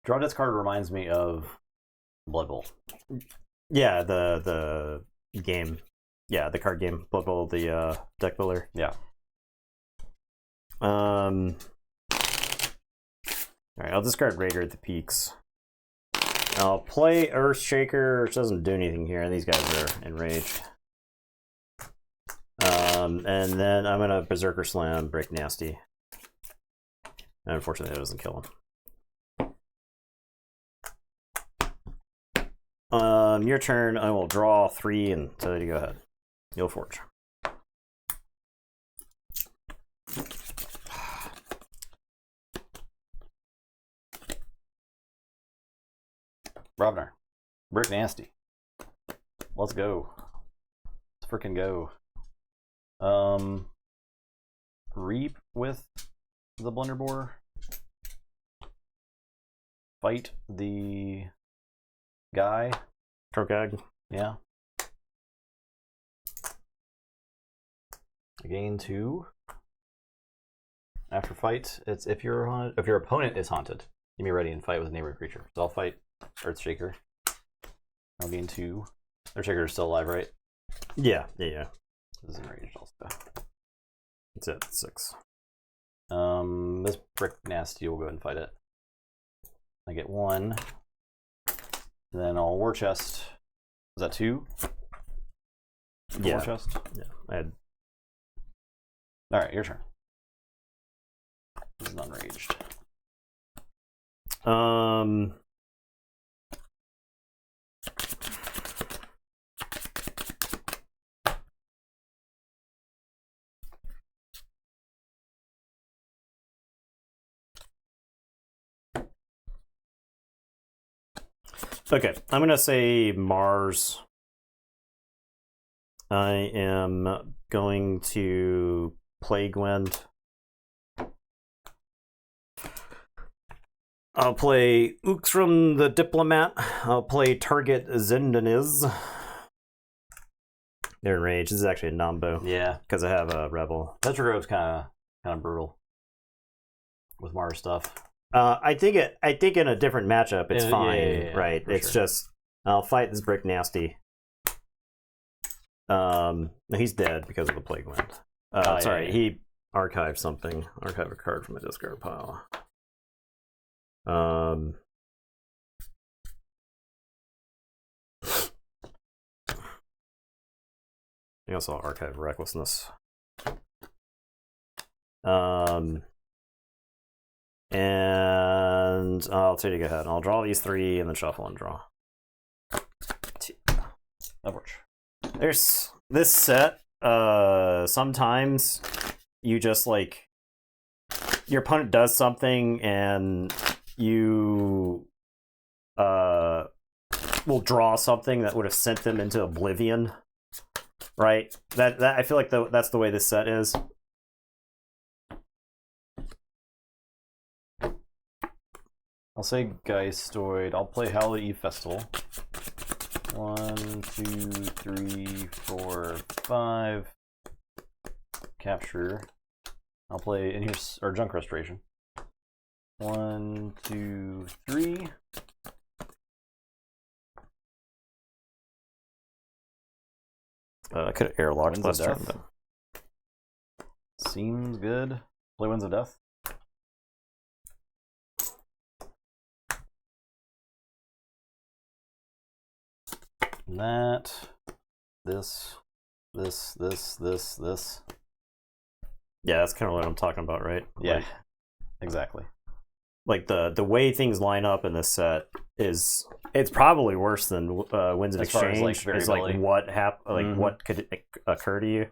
Draw discard reminds me of Blood Bowl. Yeah, the game. Yeah, the card game. Blood Bowl, the deck builder. Yeah. Alright, I'll discard Raider at the Peaks. I'll play Earthshaker, which doesn't do anything here. These guys are enraged. And then I'm gonna Berserker Slam, Brick Nasty. And unfortunately, that doesn't kill him. Your turn. I will draw 3 and tell you to go ahead. Keyforge. Robner. Brick Nasty. Let's go. Let's frickin' go. Reap with the Blunder Boar. Fight the guy. Krokag. Yeah. Gain 2. After fight, it's if your opponent is haunted, you may be ready and fight with a neighboring creature. So I'll fight Earthshaker. I'll gain 2. Earthshaker is still alive, right? Yeah. This is enraged also. It's at 6. This Brick Nasty will go ahead and fight it. I get 1. Then I'll War Chest. Is that 2? Yeah. War Chest? Yeah. I had... Alright, your turn. This is unraged. Okay, I'm gonna say Mars. I am going to Plague Wind. I'll play Uxram the Diplomat. I'll play Target Zendaniz. They're enraged. This is actually a Nambo. Yeah, because I have a Rebel. Petrogrove's kind of brutal with Mars stuff. I think in a different matchup it's fine, yeah, right? It's sure. just I'll fight this Brick Nasty. He's dead because of the Plague Wind. Sorry, yeah. he archived something. Archive a card from a discard pile. I also archive Recklessness. And I'll take it ahead. I'll draw these 3 and then shuffle and draw. There's this set. Sometimes you just like your opponent does something and you will draw something that would have sent them into oblivion. Right? That I feel like that's the way this set is. I'll say Geistoid. I'll play Hallowed Eve Festival. 1, 2, 3, 4, 5. Capture. I'll play in here or Junk Restoration. 1, 2, 3. I could have airlocked Winds of last turn. Death. Seems good. Play Winds of Death. That. This. Yeah, that's kind of what I'm talking about, right? Yeah, Like, exactly. Like the way things line up in this set is it's probably worse than Winds of As far as, like, Exchange. It's variability. like what what could occur to you.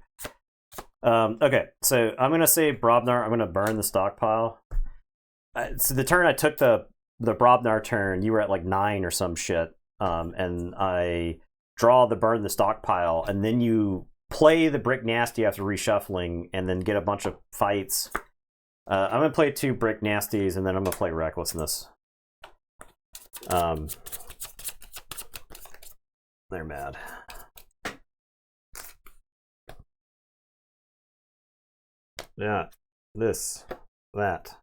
Okay, so I'm gonna say Brobnar. I'm gonna burn the stockpile. So the turn I took the Brobnar turn, you were at like 9 or some shit, and I draw the burn the stockpile, and then you play the Brick Nasty after reshuffling, and then get a bunch of fights. I'm gonna play 2 Brick Nasties, and then I'm gonna play Recklessness. They're mad. Yeah, this, that.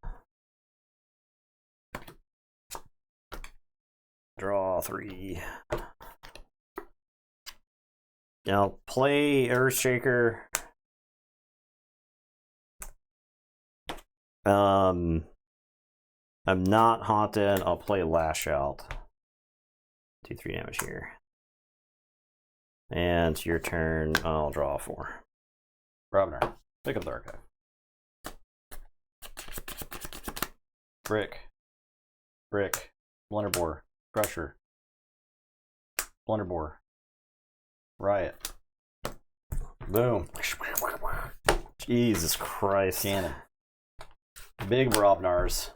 Draw 3. Now play Earthshaker. I'm not haunted. I'll play Lash Out. 2-3 damage here. And to your turn, I'll draw 4. Robner. Pick up the archive. Brick. Blunder Boar. Crusher. Blunderbore. Riot. Boom. Jesus Christ. Cannon. Big Brobnars.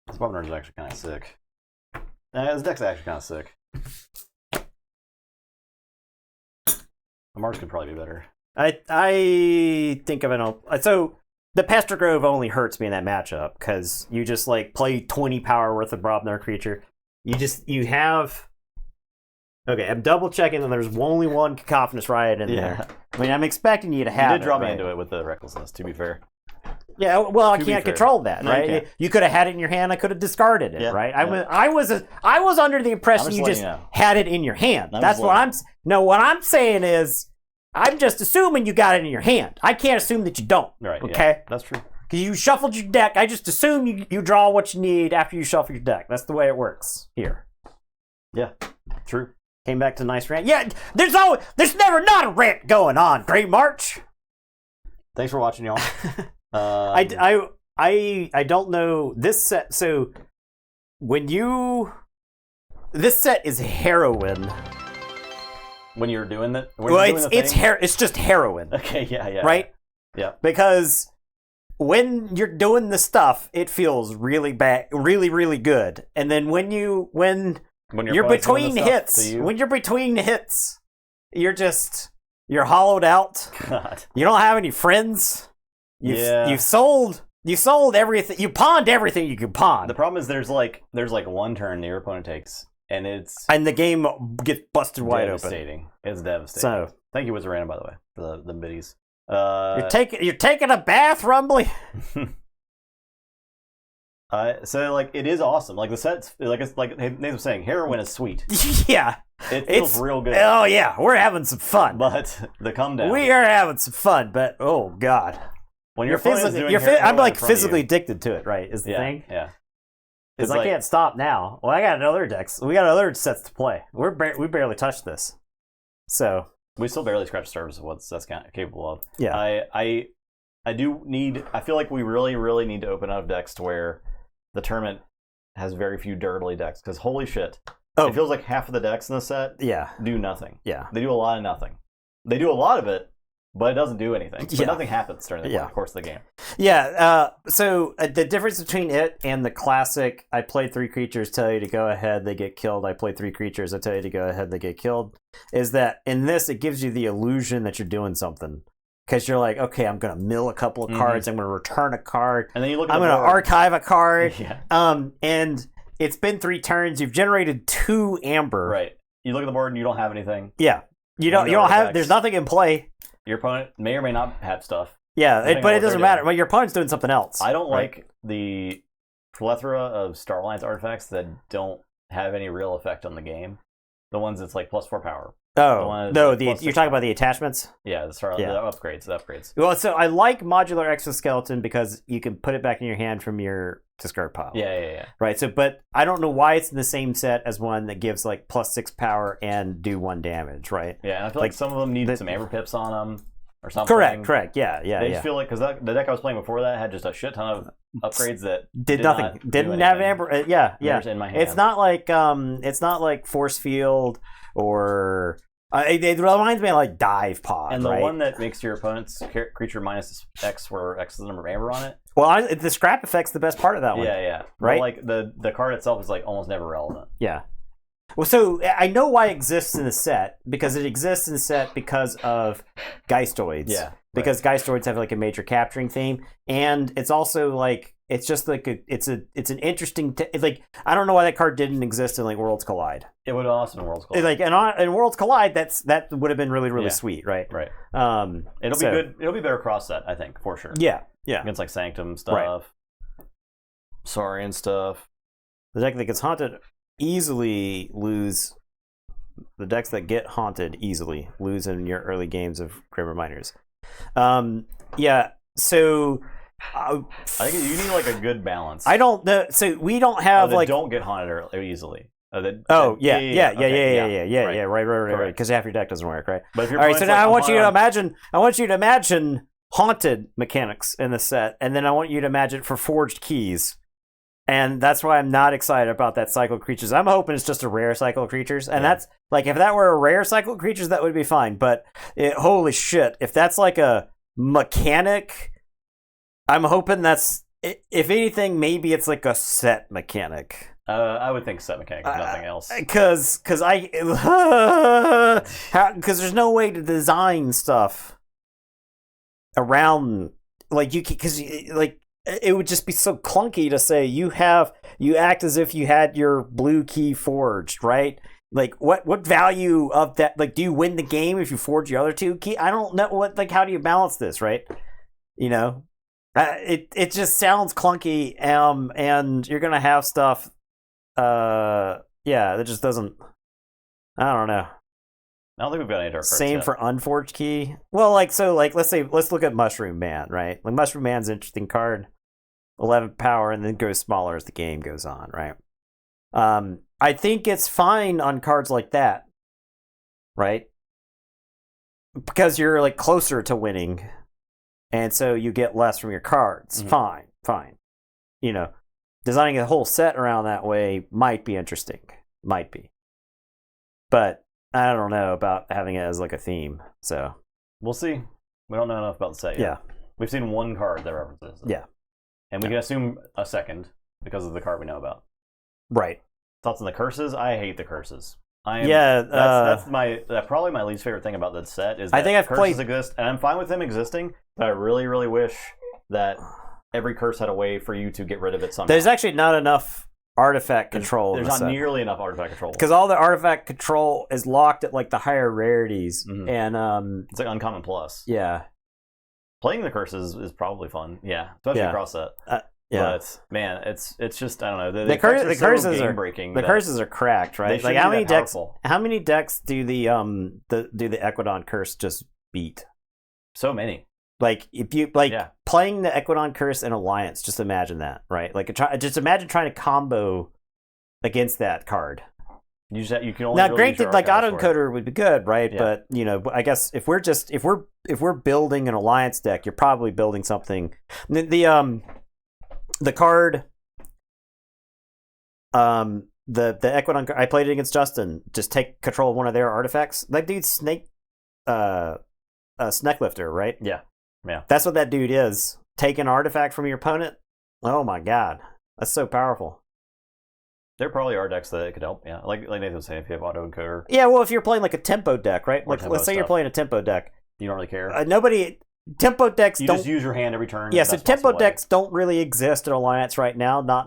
This Brobnars is actually kind of sick. This deck's actually kind of sick. Mars could probably be better. I think of it. So the Pastor Grove only hurts me in that matchup because you just like play 20 power worth of Brobnar creature. You have. Okay, I'm double checking that there's only one Cacophonous Riot in there. I mean, I'm expecting you to have. You did draw me into it with the Recklessness, to be fair. Yeah, well, I can't control that, No, right? You could have had it in your hand. I could have discarded it, right? Yeah. I was under the impression you just had it in your hand. That's what I'm. No, what I'm saying is, I'm just assuming you got it in your hand. I can't assume that you don't. Right. Okay. Yeah, that's true. Because you shuffled your deck. I just assume you draw what you need after you shuffle your deck. That's the way it works here. Yeah. True. Came back to nice rant. Yeah. There's never not a rant going on. Great March. Thanks for watching, y'all. I don't know this set. So this set is heroin. When you're doing that, it's just heroin. Okay, yeah, right, yeah. Because when you're doing the stuff, it feels really bad, really good. And then when you're between hits, you're hollowed out. God. You don't have any friends. You've sold everything. You pawned everything you could pawn. The problem is there's like one turn your opponent takes. And the game gets busted wide open. It's devastating. So thank you, Wizard Random, by the way, for the biddies. You're taking a bath, Rumbly. So like it is awesome. Like the set's like Nathan was saying, heroin is sweet. Yeah, it feels real good. Oh yeah, we're having some fun. But the come down. We are having some fun, but oh god, when you're physically, I'm like physically addicted to it. Right? Is the thing? Yeah. Because I can't stop now. Well, I got other decks. We got other sets to play. We barely touched this, so we still barely scratched the surface of what that's capable of. Yeah, I feel like we really need to open up decks to where the tournament has very few dirtly decks. Because holy shit, it feels like half of the decks in the set do nothing. Yeah, they do a lot of nothing. They do a lot of it, but it doesn't do anything. But nothing happens during the course of the game. Yeah, so the difference between it and the classic, I played 3 creatures, tell you to go ahead, they get killed. I played 3 creatures, I tell you to go ahead, they get killed. Is that in this, it gives you the illusion that you're doing something. Because you're like, okay, I'm going to mill a couple of cards, I'm going to return a card, and then you look at I'm going to archive a card. Yeah. And it's been 3 turns, you've generated 2 amber. Right. You look at the board and you don't have anything. Yeah. You don't have, there's nothing in play. Your opponent may or may not have stuff. Yeah, but it doesn't matter. Well, your opponent's doing something else. I don't like the plethora of Starlines artifacts that don't have any real effect on the game. The ones that's like +4 power. Oh, no, you're talking about the attachments? Yeah, the upgrades. Well, so I like Modular Exoskeleton because you can put it back in your hand from your discard pile. Yeah. Right, so, but I don't know why it's in the same set as one that gives like +6 power and do 1 damage, right? Yeah, and I feel like some of them need some Amber Pips on them. Or something. Correct. Yeah. They just feel like because the deck I was playing before that had just a shit ton of upgrades that did nothing. Didn't have amber. Yeah. In my hand. It's not like Force Field or it reminds me of like Dive Pod. And the one that makes your opponent's creature -X, where X is the number of amber on it. Well, the scrap effect's the best part of that one. Yeah. Right. But like the card itself is like almost never relevant. Yeah. Well, so I know why it exists in the set, because it exists in the set because of Geistoids. Yeah. Because Geistoids have like a major capturing theme, and it's also like it's just like it's an interesting like I don't know why that card didn't exist in like Worlds Collide. It would have also been Worlds Collide. Like in Worlds Collide, that would have been really sweet, right? Right. It'll be good. It'll be better cross set, I think, for sure. Yeah. Against like Sanctum stuff, Saurian stuff. The deck that gets haunted easily lose. The decks that get haunted easily lose in your early games of Grim Reminders. Yeah. So I think you need like a good balance. I don't know. So we don't have like don't get haunted easily. Yeah. Right. Because half your deck doesn't work, right? But if all right, so now I want you to imagine haunted mechanics in the set, and then I want you to imagine for forged keys. And that's why I'm not excited about that cycle of creatures. I'm hoping it's just a rare cycle of creatures. And that's, like, if that were a rare cycle of creatures, that would be fine. But, holy shit, if that's like a mechanic, I'm hoping that's, if anything, maybe it's like a set mechanic. I would think set mechanic, if nothing else. Because there's no way to design stuff around, like, because, like, it would just be so clunky to say you act as if you had your blue key forged, right? Like, what value of that? Like, do you win the game if you forge your other two key? I don't know how do you balance this, right? You know, it just sounds clunky, and you're gonna have stuff, that just doesn't. I don't know. I don't think we've got any dark cards Same yet. for Unforged Key. Well, let's look at Mushroom Man, right? Like, Mushroom Man's an interesting card. 11 power, and then goes smaller as the game goes on, right? I think it's fine on cards like that, right? Because you're, like, closer to winning, and so you get less from your cards. Mm-hmm. Fine. You know, designing a whole set around that way might be interesting. Might be. But I don't know about having it as, like, a theme, so. We'll see. We don't know enough about the set yet. Yeah. We've seen one card that references it. Yeah. And we can assume a second because of the card we know about. Right. Thoughts on the curses? I hate the curses. That's probably my least favorite thing about this set is that I think I've curses played exist, and I'm fine with them existing, but I really, really wish that every curse had a way for you to get rid of it somehow. There's actually not enough artifact control. There's not nearly enough artifact control. Because all the artifact control is locked at, like, the higher rarities. Mm-hmm. And it's like uncommon plus. Yeah. Playing the curses is probably fun. Yeah. Especially across set. Yeah. But man, it's just, I don't know. The curses are breaking. The curses are cracked, right? Like, how many decks do the Equidon curse just beat? So many. Like, if you playing the Equidon curse in Alliance, just imagine that, right? Like, just imagine trying to combo against that card. You can only now, really granted, like, autoencoder would be good, right? Yeah. But, you know, I guess if we're building an Alliance deck, you're probably building something. The card, the Equidon, I played it against Justin. Just take control of one of their artifacts. That dude's Snake Lifter, right? Yeah. That's what that dude is. Take an artifact from your opponent. Oh my god, that's so powerful. There probably are decks that it could help. Yeah, like Nathan was saying, if you have autoencoder. Yeah, well, if you're playing like a tempo deck, right? Like, let's say you're playing a tempo deck. You don't really care. Tempo decks you don't. You just use your hand every turn. Yeah, so tempo decks don't really exist in Alliance right now. Not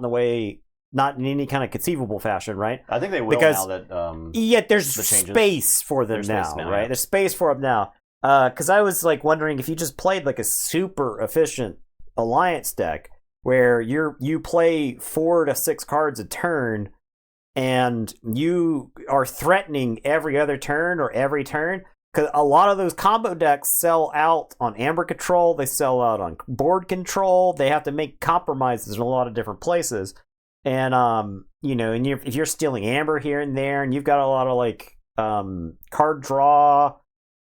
in any kind of conceivable fashion, right? I think they will now that. There's space for them now, right? Yeah. There's space for them now. Because I was, like, wondering if you just played, like, a super efficient Alliance deck where you play 4 to 6 cards a turn, and you are threatening every other turn or every turn. Because a lot of those combo decks sell out on Amber control, they sell out on board control, they have to make compromises in a lot of different places. And, if you're stealing Amber here and there, and you've got a lot of, like, card draw.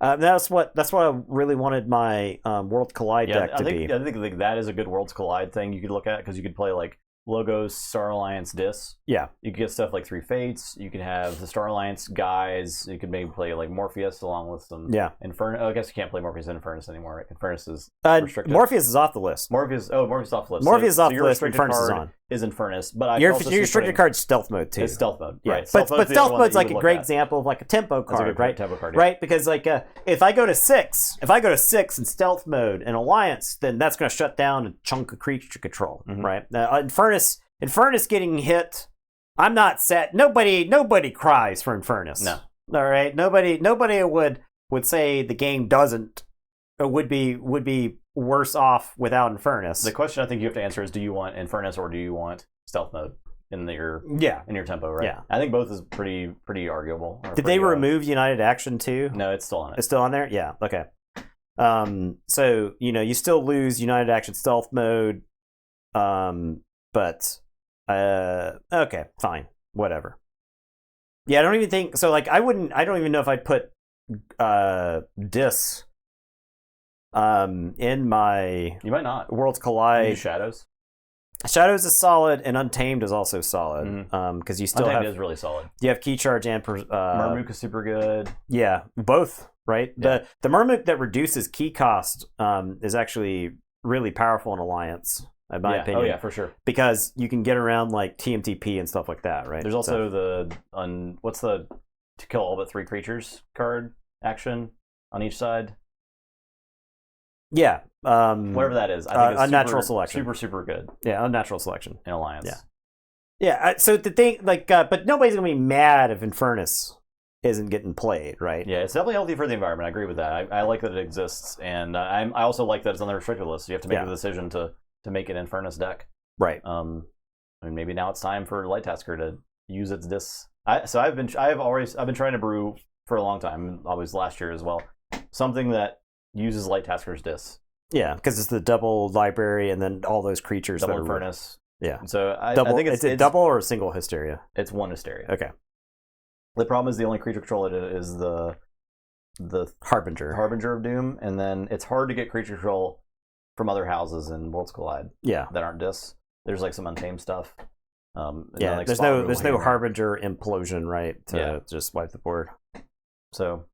That's what I really wanted my Worlds Collide deck to be. I think that is a good Worlds Collide thing you could look at, because you could play, like, Logos, Star Alliance, Dis. Yeah. You could get stuff like 3 Fates. You could have the Star Alliance guys. You could maybe play, like, Morpheus along with some Inferno. I guess you can't play Morpheus and Infernus anymore, right? Infernus is restricted. Morpheus is off the list. Morpheus is off the list. Morpheus is off the list. Infernus is on. Is Infernus, but your restricted card's stealth mode too. It's stealth mode, yeah. Right? But stealth mode's like a great example of, like, a tempo card, right? Tempo card, right? Because, like, if I go to 6 in stealth mode in Alliance, then that's going to shut down a chunk of creature control, right? Infernus getting hit, I'm not sad. Nobody cries for Infernus. No. All right. Nobody would say the game doesn't, or would be worse off without Infernus. The question I think you have to answer is, do you want Infernus or do you want stealth mode in your tempo, right? Yeah. I think both is pretty arguable. Did they remove United Action too? No, it's still on it. It's still on there? Yeah. Okay. So, you still lose United Action stealth mode. But okay, fine. Whatever. Yeah, I don't even think so. Like, I don't even know if I'd put Dis in my You might not. Worlds Collide. Shadows. Shadows is solid, and Untamed is also solid. Because you still Untamed have is really solid. you have key charge and Murmook is super good. Yeah, both. Right. Yeah. The Murmook that reduces key cost is actually really powerful in Alliance, in my opinion. Oh yeah, for sure. Because you can get around like TMTP and stuff like that. Right. There's also what's the to kill all but 3 creatures card action on each side. Yeah. Whatever that is. I think it's unnatural selection. Super good. Yeah, unnatural selection. In Alliance. Yeah. Yeah, so the thing, like, but nobody's going to be mad if Infernus isn't getting played, right? Yeah, it's definitely healthy for the environment. I agree with that. I like that it exists, and I also like that it's on the restricted list, so you have to make the decision to make an Infernus deck. Right. I mean, maybe now it's time for Light Tasker to use its dis. I've been trying to brew for a long time, always last year as well, something that uses Light Tasker's dis. Yeah, because it's the double library and then all those creatures. Double Infernus. Yeah. So I think it's a double or a single Hysteria? It's 1 Hysteria. Okay. The problem is the only creature control is the Harbinger of Doom, and then it's hard to get creature control from other houses in Worlds Collide. Yeah. That aren't dis. There's like some Untamed stuff. Yeah. There's no Harbinger implosion, right? To just wipe the board. So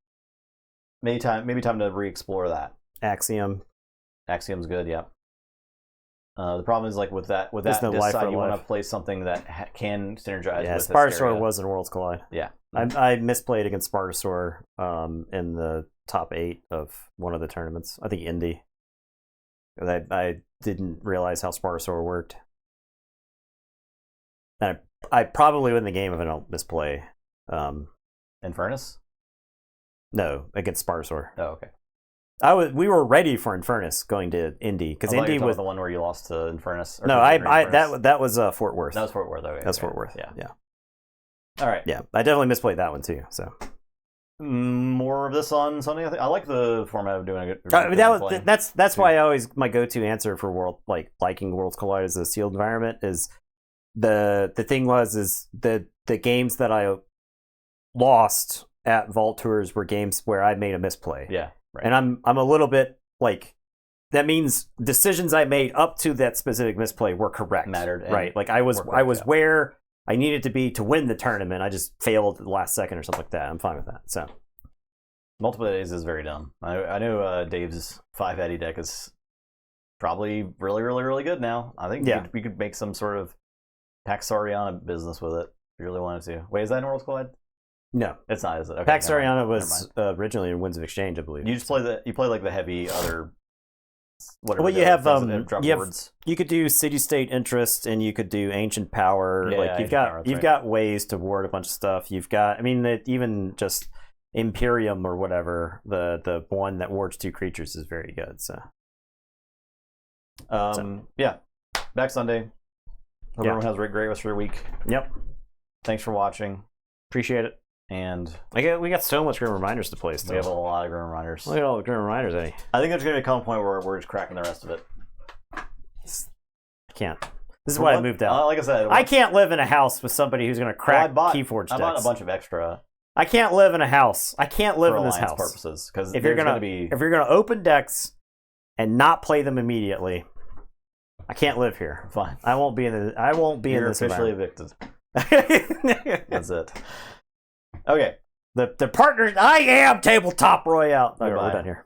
maybe time to re-explore that. Axiom's good. Yeah. The problem is like with that dis side, you want to play something that can synergize. Yeah, with Spartasaur was in Worlds Collide. Yeah, I misplayed against Spartasaur in the top 8 of one of the tournaments. I think Indy. I didn't realize how Spartasaur worked. And I probably win the game if I don't misplay. Infernus? No, against Spartasaur. Oh, okay. We were ready for Infernus going to Indy because Indy was the one where you lost to Infernus. No, that was Fort Worth. That was Fort Worth. Okay, that's Fort Worth. Yeah. All right. Yeah, I definitely misplayed that one too. So more of this on Sunday. I like the format of doing it. That's why I always my go-to answer for liking Worlds Collide as a sealed environment is the thing is the games that I lost at Vault Tours were games where I made a misplay. Yeah. Right. And I'm a little bit like that means decisions I made up to that specific misplay were correct. Mattered. Right. Like I was where I needed to be to win the tournament. I just failed at the last second or something like that. I'm fine with that. So multiple days is very dumb. I know Dave's 5 Eddie deck is probably really, really, really good now. I think we could make some sort of Pax Sariana business with it if you really wanted to. Wait, is that in Worlds Collide? No, it's not. Is it? Okay, Pax Sariana was originally in Winds of Exchange, I believe. You just play like the heavy other. Whatever. Well, you could do City State Interest, and you could do Ancient Power. Yeah, you've got ways to ward a bunch of stuff. You've got, even just Imperium or whatever. The one that wards 2 creatures is very good. So, yeah, back Sunday. Hope everyone has a great rest of their week. Yep. Thanks for watching. Appreciate it. And we got so much Grim Reminders to play still. We have a lot of Grim Reminders. Look at all the Grim Reminders, Eddie. I think there's going to come a point where we're just cracking the rest of it. I can't. This is why I moved out. Like I said, I can't live in a house with somebody who's going to crack Keyforge decks. I bought a bunch of extra. I can't live in a house. I can't live in this house. Purposes, because if you're going to open decks and not play them immediately, I can't live here. Fine. I won't be in this. You're officially evicted. That's it. Okay. The partners. I am Tabletop Royale. Okay, we're done here.